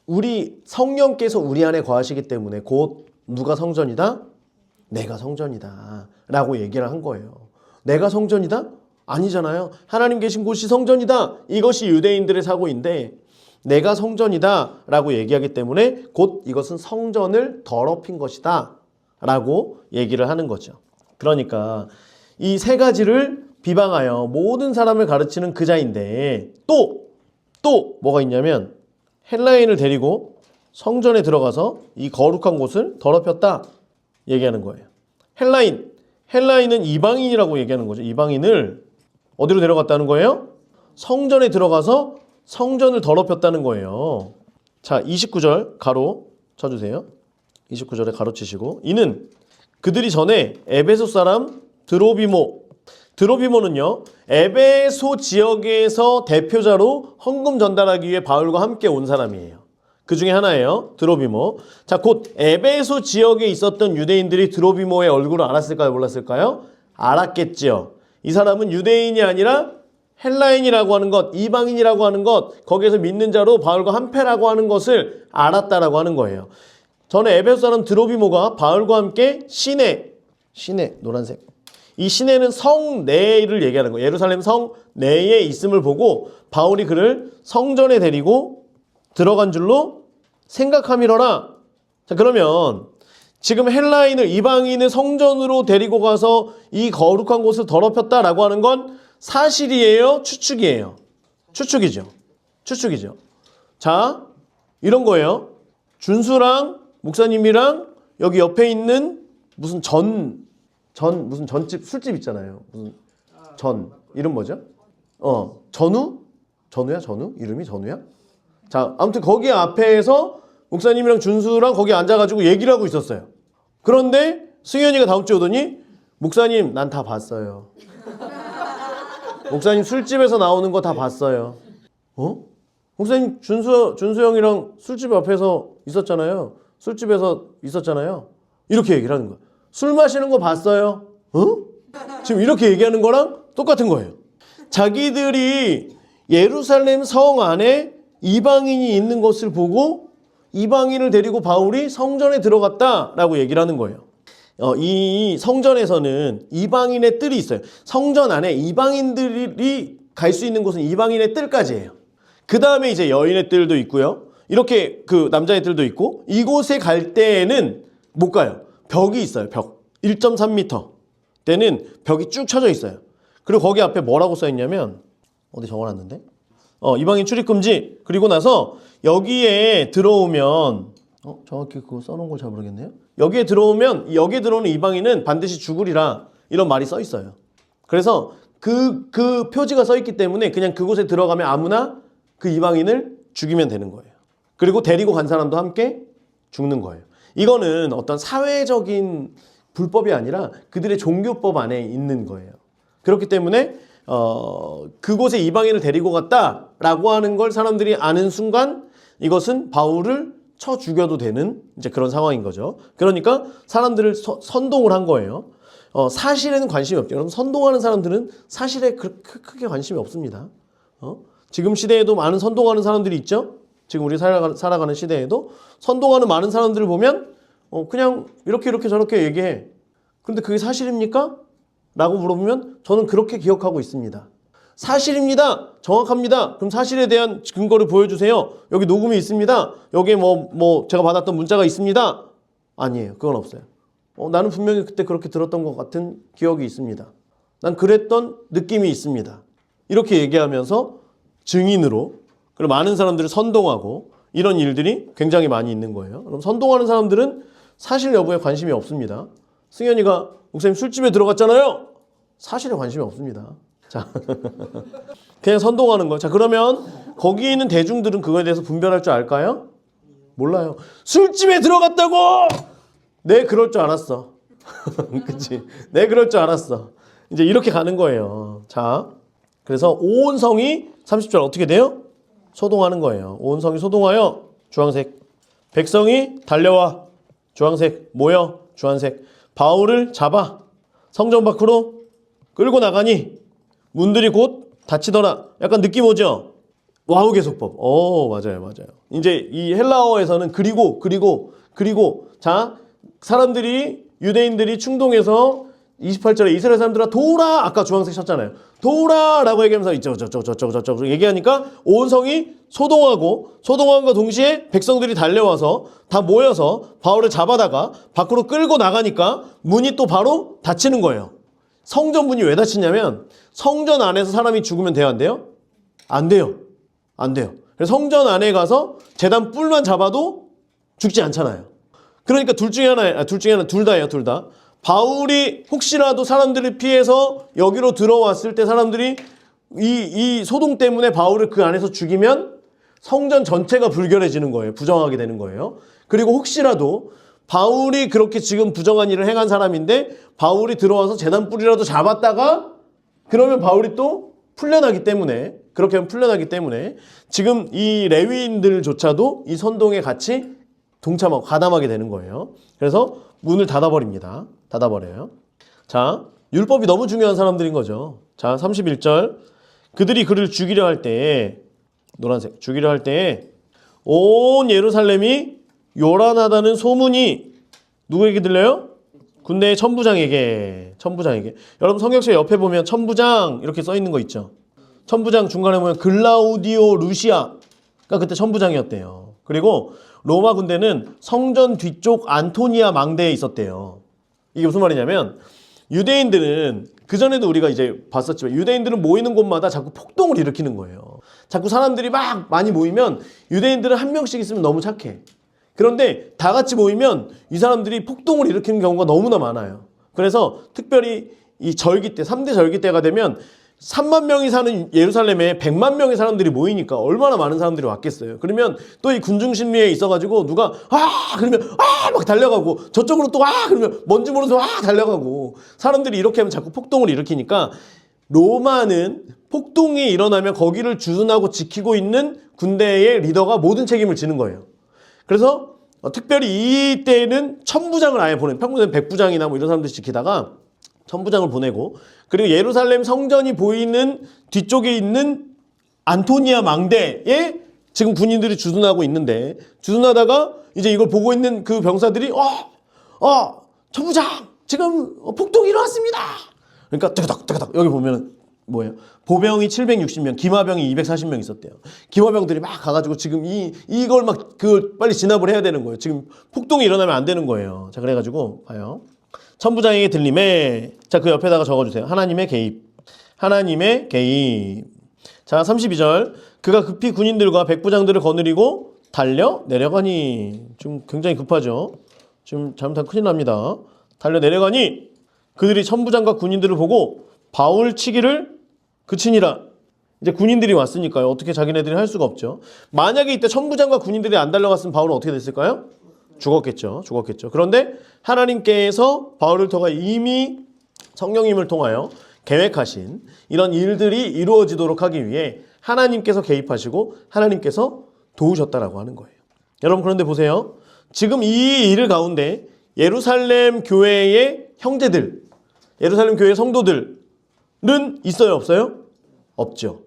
우리 성령께서 우리 안에 거하시기 때문에 곧 누가 성전이다? 내가 성전이다 라고 얘기를 한 거예요. 내가 성전이다? 아니잖아요. 하나님 계신 곳이 성전이다. 이것이 유대인들의 사고인데 내가 성전이다 라고 얘기하기 때문에 곧 이것은 성전을 더럽힌 것이다 라고 얘기를 하는 거죠. 그러니까 이 세 가지를 비방하여 모든 사람을 가르치는 그 자인데 또 뭐가 있냐면 헬라인을 데리고 성전에 들어가서 이 거룩한 곳을 더럽혔다 얘기하는 거예요. 헬라인은 이방인이라고 얘기하는 거죠. 이방인을 어디로 데려갔다는 거예요? 성전에 들어가서 성전을 더럽혔다는 거예요. 자, 29절 가로 쳐주세요. 29절에 가로 치시고 이는 그들이 전에 에베소 사람 드로비모는요 에베소 지역에서 대표자로 헌금 전달하기 위해 바울과 함께 온 사람이에요. 그 중에 하나예요. 드로비모. 자, 곧 에베소 지역에 있었던 유대인들이 드로비모의 얼굴을 알았을까요? 몰랐을까요? 알았겠지요. 이 사람은 유대인이 아니라 헬라인이라고 하는 것, 이방인이라고 하는 것, 거기에서 믿는 자로 바울과 한패라고 하는 것을 알았다라고 하는 거예요. 전에 에베소 사람 드로비모가 바울과 함께 시내 노란색. 이 시내는 성 내를 얘기하는 거예요. 예루살렘 성 내에 있음을 보고 바울이 그를 성전에 데리고 들어간 줄로 생각함이러라. 자, 그러면 지금 헬라인을 이방인을 성전으로 데리고 가서 이 거룩한 곳을 더럽혔다라고 하는 건 사실이에요? 추측이에요? 추측이죠. 자, 이런 거예요. 준수랑 목사님이랑 여기 옆에 있는 무슨 무슨 전집, 술집 있잖아요. 무슨 이름 뭐죠? 전우야? 이름이 전우야? 자, 아무튼 거기 앞에서 목사님이랑 준수랑 거기 앉아가지고 얘기를 하고 있었어요. 그런데 승현이가 다음 주에 오더니 목사님, 난 다 봤어요. 목사님 술집에서 나오는 거 다 봤어요. 목사님 준수 형이랑 술집 앞에서 있었잖아요. 술집에서 있었잖아요. 이렇게 얘기를 하는 거야. 술 마시는 거 봤어요. 지금 이렇게 얘기하는 거랑 똑같은 거예요. 자기들이 예루살렘 성 안에 이방인이 있는 것을 보고 이방인을 데리고 바울이 성전에 들어갔다라고 얘기를 하는 거예요. 이 성전에서는 이방인의 뜰이 있어요. 성전 안에 이방인들이 갈 수 있는 곳은 이방인의 뜰까지예요. 그 다음에 이제 여인의 뜰도 있고요. 이렇게 그 남자의 뜰도 있고 이곳에 갈 때에는 못 가요. 벽이 있어요. 벽 1.3m 때는 벽이 쭉 쳐져 있어요. 그리고 거기 앞에 뭐라고 써 있냐면 어디 적어놨는데 이방인 출입 금지. 그리고 나서 여기에 들어오면 정확히 그거 써놓은 걸 잘 모르겠네요. 여기에 들어오는 이방인은 반드시 죽으리라 이런 말이 써 있어요. 그래서 그 표지가 써 있기 때문에 그냥 그곳에 들어가면 아무나 그 이방인을 죽이면 되는 거예요. 그리고 데리고 간 사람도 함께 죽는 거예요. 이거는 어떤 사회적인 불법이 아니라 그들의 종교법 안에 있는 거예요. 그렇기 때문에 그곳에 이방인을 데리고 갔다라고 하는 걸 사람들이 아는 순간 이것은 바울을 쳐 죽여도 되는 이제 그런 상황인 거죠. 그러니까 사람들을 선동을 한 거예요. 사실에는 관심이 없죠. 여러분, 선동하는 사람들은 사실에 크게 관심이 없습니다. 지금 시대에도 많은 선동하는 사람들이 있죠. 지금 우리 살아가는 시대에도 선동하는 많은 사람들을 보면 그냥 이렇게 저렇게 얘기해. 그런데 그게 사실입니까? 라고 물어보면 저는 그렇게 기억하고 있습니다. 사실입니다. 정확합니다. 그럼 사실에 대한 근거를 보여주세요. 여기 녹음이 있습니다. 여기에 제가 받았던 문자가 있습니다. 아니에요. 그건 없어요. 나는 분명히 그때 그렇게 들었던 것 같은 기억이 있습니다. 난 그랬던 느낌이 있습니다. 이렇게 얘기하면서 증인으로 그리고 많은 사람들을 선동하고 이런 일들이 굉장히 많이 있는 거예요. 그럼 선동하는 사람들은 사실 여부에 관심이 없습니다. 승현이가 목사님 술집에 들어갔잖아요. 사실에 관심이 없습니다. 자, 그냥 선동하는 거. 자, 그러면 거기 있는 대중들은 그거에 대해서 분별할 줄 알까요? 몰라요. 술집에 들어갔다고! 네, 그럴 줄 알았어. 그치? 네, 그럴 줄 알았어. 이제 이렇게 가는 거예요. 자, 그래서 온 성이 30절 어떻게 돼요? 소동하는 거예요. 온 성이 소동하여 주황색 백성이 달려와. 주황색. 모여. 주황색. 바울을 잡아 성전 밖으로 끌고 나가니 문들이 곧 닫히더라. 약간 느낌 오죠? 와우 계속법. 맞아요. 이제 이 헬라어에서는 그리고 자, 사람들이 유대인들이 충동해서 28절에 이스라엘 사람들아 도우라. 아까 주황색 쳤잖아요. 도우라라고 얘기하면서 저쪽 얘기하니까 온 성이 소동함과 동시에 백성들이 달려와서 다 모여서 바울을 잡아다가 밖으로 끌고 나가니까 문이 또 바로 닫히는 거예요. 성전 문이 왜 닫히냐면 성전 안에서 사람이 죽으면 돼요, 안 돼요? 안 돼요. 그래서 성전 안에 가서 제단 뿔만 잡아도 죽지 않잖아요. 그러니까 둘 중에 하나, 둘 다예요. 바울이 혹시라도 사람들을 피해서 여기로 들어왔을 때 사람들이 이 소동 때문에 바울을 그 안에서 죽이면 성전 전체가 불결해지는 거예요. 부정하게 되는 거예요. 그리고 혹시라도 바울이 그렇게 지금 부정한 일을 행한 사람인데 바울이 들어와서 제단 뿔이라도 잡았다가 그러면 바울이 또 풀려나기 때문에 그렇게 하면 풀려나기 때문에 지금 이 레위인들조차도 이 선동에 같이 동참하고 가담하게 되는 거예요. 그래서 문을 닫아버립니다. 닫아버려요. 자, 율법이 너무 중요한 사람들인 거죠. 자, 31절. 그들이 그를 죽이려 할 때에 노란색 죽이려 할 때에 온 예루살렘이 요란하다는 소문이 누구에게 들려요? 군대의 천부장에게. 여러분 성경책 옆에 보면 천부장 이렇게 써 있는 거 있죠. 천부장 중간에 보면 글라우디오 루시아가 그때 천부장이었대요. 그리고 로마 군대는 성전 뒤쪽 안토니아 망대에 있었대요. 이게 무슨 말이냐면 유대인들은 그전에도 우리가 이제 봤었지만 유대인들은 모이는 곳마다 자꾸 폭동을 일으키는 거예요. 자꾸 사람들이 막 많이 모이면 유대인들은 한 명씩 있으면 너무 착해. 그런데 다 같이 모이면 이 사람들이 폭동을 일으키는 경우가 너무나 많아요. 그래서 특별히 이 절기 때, 3대 절기 때가 되면 3만 명이 사는 예루살렘에 100만 명의 사람들이 모이니까 얼마나 많은 사람들이 왔겠어요. 그러면 또 이 군중 심리에 있어가지고 누가 그러면 막 달려가고 저쪽으로 또 그러면 뭔지 모르면서 달려가고 사람들이 이렇게 하면 자꾸 폭동을 일으키니까 로마는 폭동이 일어나면 거기를 주둔하고 지키고 있는 군대의 리더가 모든 책임을 지는 거예요. 그래서 특별히 이때는 천부장을 아예 보내요. 평소에는 백부장이나 뭐 이런 사람들이 지키다가 천부장을 보내고 그리고 예루살렘 성전이 보이는 뒤쪽에 있는 안토니아 망대에 지금 군인들이 주둔하고 있는데 주둔하다가 이제 이걸 보고 있는 그 병사들이 천부장 지금 폭동이 일어났습니다. 그러니까 뜨그덕 여기 보면 뭐예요? 보병이 760명, 기마병이 240명 있었대요. 기마병들이 막 가가지고 지금 이걸 막 빨리 진압을 해야 되는 거예요. 지금 폭동이 일어나면 안 되는 거예요. 자, 그래가지고 봐요. 천부장에게 들림에 자, 그 옆에다가 적어주세요. 하나님의 개입. 자, 32절. 그가 급히 군인들과 백부장들을 거느리고 달려 내려가니. 지금 굉장히 급하죠. 지금 잘못하면 큰일 납니다. 달려 내려가니 그들이 천부장과 군인들을 보고 바울 치기를 그치니라. 이제 군인들이 왔으니까요. 어떻게 자기네들이 할 수가 없죠. 만약에 이때 천부장과 군인들이 안 달려갔으면 바울은 어떻게 됐을까요? 죽었겠죠. 그런데 하나님께서 바울을 통해 이미 성령님을 통하여 계획하신 이런 일들이 이루어지도록 하기 위해 하나님께서 개입하시고 하나님께서 도우셨다라고 하는 거예요. 여러분 그런데 보세요. 지금 이 일 가운데 예루살렘 교회의 형제들, 예루살렘 교회 성도들은 있어요, 없어요? 없죠.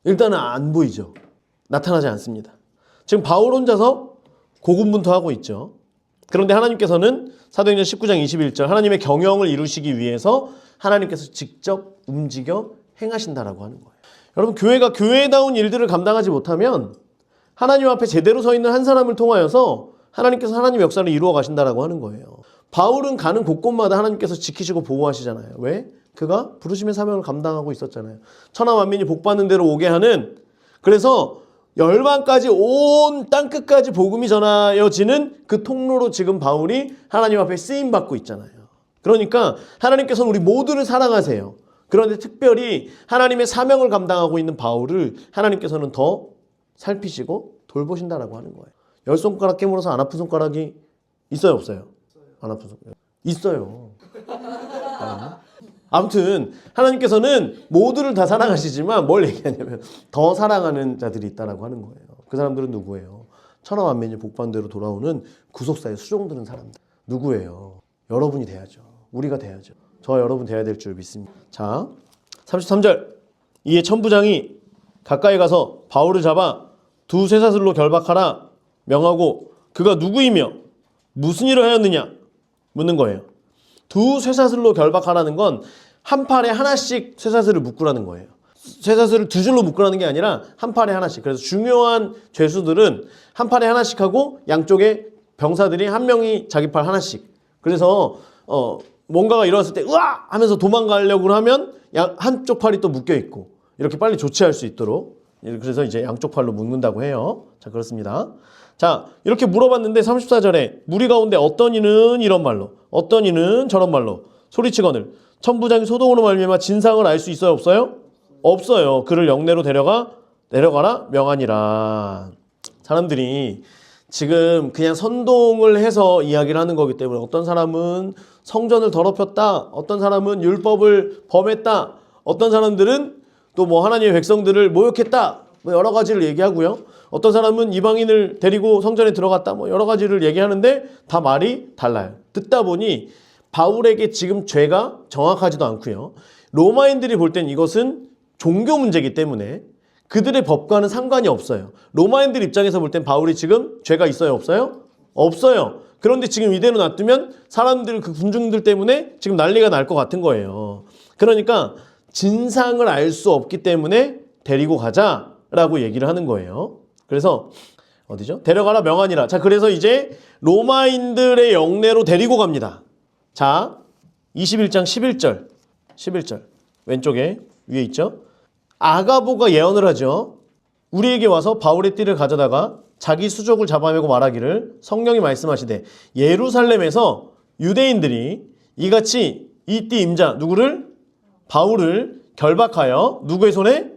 일단은 안 보이죠. 나타나지 않습니다. 지금 바울 혼자서 고군분투하고 있죠. 그런데 하나님께서는 사도행전 19장 21절 하나님의 경영을 이루시기 위해서 하나님께서 직접 움직여 행하신다라고 하는 거예요. 여러분 교회가 교회다운 일들을 감당하지 못하면 하나님 앞에 제대로 서 있는 한 사람을 통하여서 하나님께서 하나님의 역사를 이루어 가신다라고 하는 거예요. 바울은 가는 곳곳마다 하나님께서 지키시고 보호하시잖아요. 왜? 그가 부르심의 사명을 감당하고 있었잖아요. 천하 만민이 복받는 대로 오게 하는 그래서 열방까지 온 땅끝까지 복음이 전하여지는 그 통로로 지금 바울이 하나님 앞에 쓰임받고 있잖아요. 그러니까 하나님께서는 우리 모두를 사랑하세요. 그런데 특별히 하나님의 사명을 감당하고 있는 바울을 하나님께서는 더 살피시고 돌보신다라고 하는 거예요. 10손가락 깨물어서 안 아픈 손가락이 있어요, 없어요? 안 아픈 손가락. 있어요. 아무튼 하나님께서는 모두를 다 사랑하시지만 뭘 얘기하냐면 더 사랑하는 자들이 있다라고 하는 거예요. 그 사람들은 누구예요? 천하만민이 복반대로 돌아오는 구속사의 수종드는 사람들. 누구예요? 여러분이 돼야죠. 우리가 돼야죠. 저 여러분 돼야 될 줄 믿습니다. 자, 33절. 이에 천부장이 가까이 가서 바울을 잡아 두 쇠사슬로 결박하라 명하고 그가 누구이며 무슨 일을 하였느냐 묻는 거예요. 두 쇠사슬로 결박하라는 건 한 팔에 하나씩 쇠사슬을 묶으라는 거예요. 쇠사슬을 두 줄로 묶으라는 게 아니라 한 팔에 하나씩. 그래서 중요한 죄수들은 한 팔에 하나씩 하고 양쪽에 병사들이 한 명이 자기 팔 하나씩. 그래서 뭔가가 일어났을 때 으아! 하면서 도망가려고 하면 한쪽 팔이 또 묶여 있고 이렇게 빨리 조치할 수 있도록. 그래서 이제 양쪽 팔로 묶는다고 해요. 자, 그렇습니다. 자, 이렇게 물어봤는데 34절에 무리 가운데 어떤 이는 이런 말로 어떤 이는 저런 말로 소리치거늘 천부장이 소동으로 말미암아 진상을 알 수 있어요? 없어요? 없어요. 그를 영내로 내려가라 명하니라. 사람들이 지금 그냥 선동을 해서 이야기를 하는 거기 때문에 어떤 사람은 성전을 더럽혔다. 어떤 사람은 율법을 범했다. 어떤 사람들은 또 뭐 하나님의 백성들을 모욕했다. 뭐 여러 가지를 얘기하고요. 어떤 사람은 이방인을 데리고 성전에 들어갔다. 뭐 여러 가지를 얘기하는데 다 말이 달라요. 듣다 보니 바울에게 지금 죄가 정확하지도 않고요. 로마인들이 볼 땐 이것은 종교 문제이기 때문에 그들의 법과는 상관이 없어요. 로마인들 입장에서 볼 땐 바울이 지금 죄가 있어요? 없어요? 없어요. 그런데 지금 이대로 놔두면 사람들 그 군중들 때문에 지금 난리가 날 것 같은 거예요. 그러니까 진상을 알 수 없기 때문에 데리고 가자라고 얘기를 하는 거예요. 그래서 어디죠? 데려가라 명하니라. 자, 그래서 이제 로마인들의 영내로 데리고 갑니다. 자, 21장 11절 왼쪽에 위에 있죠? 아가보가 예언을 하죠. 우리에게 와서 바울의 띠를 가져다가 자기 수족을 잡아매고 말하기를 성령이 말씀하시되 예루살렘에서 유대인들이 이같이 이 띠 임자 누구를? 바울을 결박하여 누구의 손에?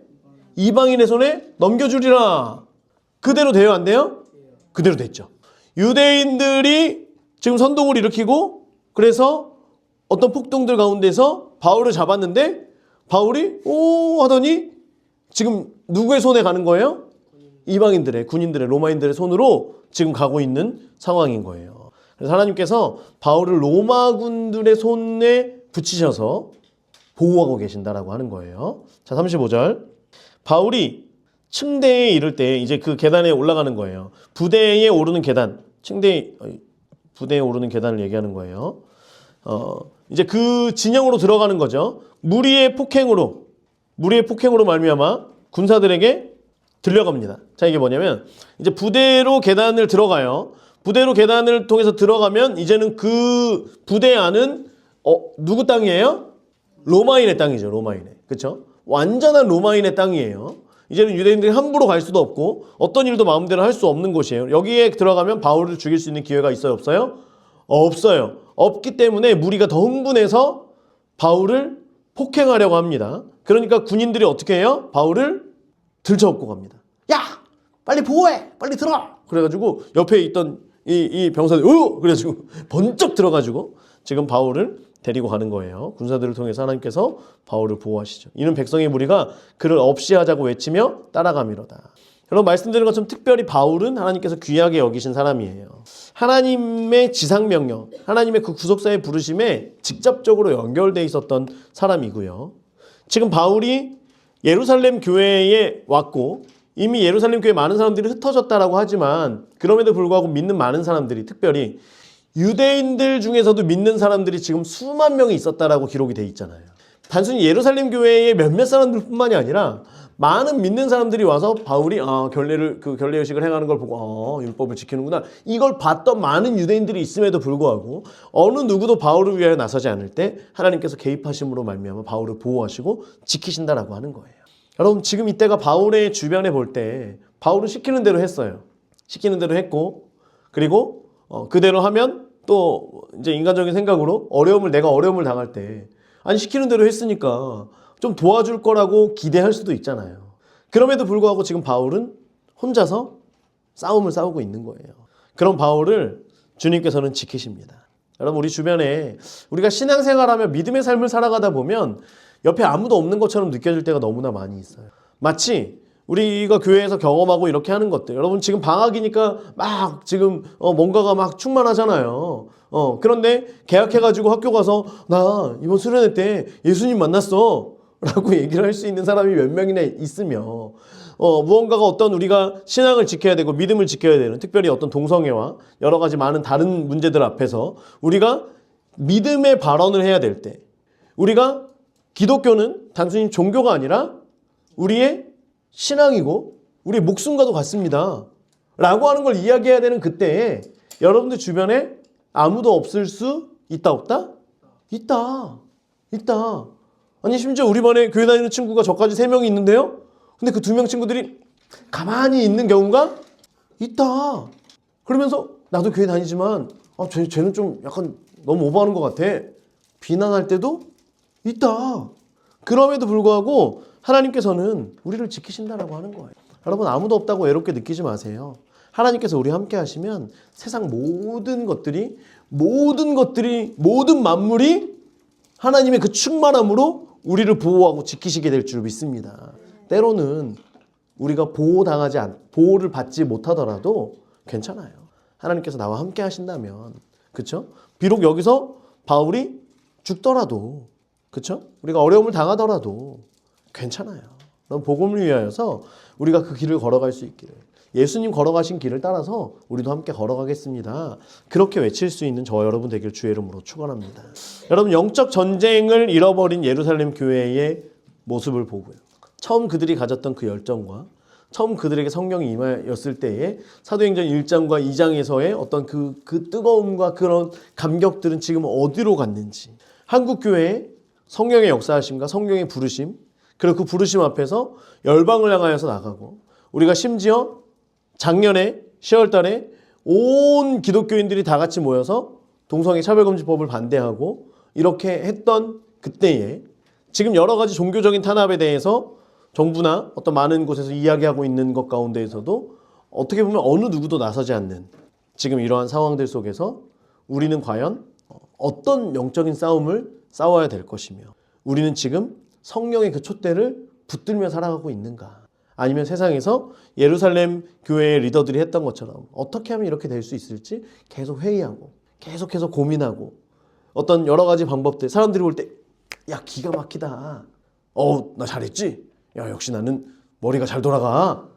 이방인의 손에 넘겨주리라. 그대로 돼요? 안 돼요? 그대로 됐죠. 유대인들이 지금 선동을 일으키고 그래서 어떤 폭동들 가운데서 바울을 잡았는데 바울이 오 하더니 지금 누구의 손에 가는 거예요? 이방인들의, 군인들의, 로마인들의 손으로 지금 가고 있는 상황인 거예요. 그래서 하나님께서 바울을 로마군들의 손에 붙이셔서 보호하고 계신다라고 하는 거예요. 자, 35절. 바울이 층대에 이를 때 이제 그 계단에 올라가는 거예요. 부대에 오르는 계단, 부대에 오르는 계단을 얘기하는 거예요. 이제 그 진영으로 들어가는 거죠. 무리의 폭행으로 말미암아 군사들에게 들려갑니다. 자, 이게 뭐냐면 이제 부대로 계단을 들어가요. 부대로 계단을 통해서 들어가면 이제는 그 부대 안은 누구 땅이에요? 로마인의 땅이죠. 로마인의. 그렇죠? 완전한 로마인의 땅이에요. 이제는 유대인들이 함부로 갈 수도 없고 어떤 일도 마음대로 할 수 없는 곳이에요. 여기에 들어가면 바울을 죽일 수 있는 기회가 있어요? 없어요? 없어요. 없기 때문에 무리가 더 흥분해서 바울을 폭행하려고 합니다. 그러니까 군인들이 어떻게 해요? 바울을 들쳐업고 갑니다. 야! 빨리 보호해! 빨리 들어! 그래가지고 옆에 있던 이 병사들이 그래가지고 번쩍 들어가지고 지금 바울을 데리고 가는 거예요. 군사들을 통해서 하나님께서 바울을 보호하시죠. 이는 백성의 무리가 그를 없이 하자고 외치며 따라가미로다. 여러분 말씀드린 것처럼 특별히 바울은 하나님께서 귀하게 여기신 사람이에요. 하나님의 지상명령, 하나님의 그 구속사의 부르심에 직접적으로 연결되어 있었던 사람이고요. 지금 바울이 예루살렘 교회에 왔고 이미 예루살렘 교회에 많은 사람들이 흩어졌다라고 하지만 그럼에도 불구하고 믿는 많은 사람들이 특별히 유대인들 중에서도 믿는 사람들이 지금 수만 명이 있었다라고 기록이 돼 있잖아요. 단순히 예루살렘 교회의 몇몇 사람들뿐만이 아니라 많은 믿는 사람들이 와서 바울이 결례 의식을 행하는 걸 보고 율법을 지키는구나. 이걸 봤던 많은 유대인들이 있음에도 불구하고 어느 누구도 바울을 위하여 나서지 않을 때 하나님께서 개입하심으로 말미암아 바울을 보호하시고 지키신다라고 하는 거예요. 여러분 지금 이때가 바울의 주변에 볼 때 바울은 시키는 대로 했어요. 시키는 대로 했고 그리고 그대로 하면 또 이제 인간적인 생각으로 내가 어려움을 당할 때 아니 시키는 대로 했으니까 좀 도와줄 거라고 기대할 수도 있잖아요. 그럼에도 불구하고 지금 바울은 혼자서 싸움을 싸우고 있는 거예요. 그런 바울을 주님께서는 지키십니다. 여러분 우리 주변에 우리가 신앙생활하며 믿음의 삶을 살아가다 보면 옆에 아무도 없는 것처럼 느껴질 때가 너무나 많이 있어요. 마치 우리가 교회에서 경험하고 이렇게 하는 것들. 여러분 지금 방학이니까 막 지금 뭔가가 막 충만하잖아요. 그런데 개학해가지고 학교 가서 나 이번 수련회 때 예수님 만났어 라고 얘기를 할 수 있는 사람이 몇 명이나 있으며 무언가가 어떤 우리가 신앙을 지켜야 되고 믿음을 지켜야 되는 특별히 어떤 동성애와 여러 가지 많은 다른 문제들 앞에서 우리가 믿음의 발언을 해야 될 때 우리가 기독교는 단순히 종교가 아니라 우리의 신앙이고 우리의 목숨과도 같습니다 라고 하는 걸 이야기해야 되는 그때에 여러분들 주변에 아무도 없을 수 있다 없다? 있다. 아니 심지어 우리 반에 교회 다니는 친구가 저까지 3명이 있는데요. 근데 그 2명 친구들이 가만히 있는 경우가 있다. 그러면서 나도 교회 다니지만 쟤는 좀 약간 너무 오버하는 것 같아. 비난할 때도 있다. 그럼에도 불구하고 하나님께서는 우리를 지키신다라고 하는 거예요. 여러분 아무도 없다고 외롭게 느끼지 마세요. 하나님께서 우리 함께 하시면 세상 모든 것들이 모든 만물이 하나님의 그 충만함으로 우리를 보호하고 지키시게 될 줄 믿습니다. 때로는 우리가 보호를 받지 못하더라도 괜찮아요. 하나님께서 나와 함께 하신다면, 그렇죠? 비록 여기서 바울이 죽더라도, 그렇죠? 우리가 어려움을 당하더라도 괜찮아요. 그럼 복음을 위하여서 우리가 그 길을 걸어갈 수 있기를. 예수님 걸어가신 길을 따라서 우리도 함께 걸어가겠습니다. 그렇게 외칠 수 있는 저와 여러분 되길 주의 이름으로 축원합니다. 여러분 영적 전쟁을 잃어버린 예루살렘 교회의 모습을 보고요. 처음 그들이 가졌던 그 열정과 처음 그들에게 성령이 임하였을 때에 사도행전 1장과 2장에서의 어떤 그 뜨거움과 그런 감격들은 지금 어디로 갔는지 한국 교회의 성령의 역사하심과 성령의 부르심 그리고 그 부르심 앞에서 열방을 향하여서 나가고 우리가 심지어 작년에 10월 달에 온 기독교인들이 다 같이 모여서 동성애 차별금지법을 반대하고 이렇게 했던 그때에 지금 여러 가지 종교적인 탄압에 대해서 정부나 어떤 많은 곳에서 이야기하고 있는 것 가운데에서도 어떻게 보면 어느 누구도 나서지 않는 지금 이러한 상황들 속에서 우리는 과연 어떤 영적인 싸움을 싸워야 될 것이며 우리는 지금 성령의 그 촛대를 붙들며 살아가고 있는가? 아니면 세상에서 예루살렘 교회의 리더들이 했던 것처럼 어떻게 하면 이렇게 될 수 있을지 계속 회의하고 계속해서 고민하고 어떤 여러 가지 방법들 사람들이 볼 때 야 기가 막히다. 나 잘했지? 야 역시 나는 머리가 잘 돌아가.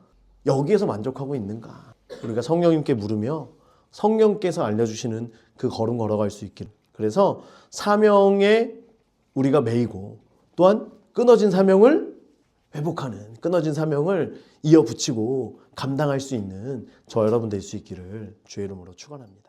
여기에서 만족하고 있는가? 우리가 성령님께 물으며 성령께서 알려주시는 그 걸음 걸어갈 수 있기를. 그래서 사명에 우리가 매이고 또한 끊어진 사명을 회복하는 끊어진 사명을 이어붙이고 감당할 수 있는 저 여러분 될 수 있기를 주의 이름으로 축원합니다.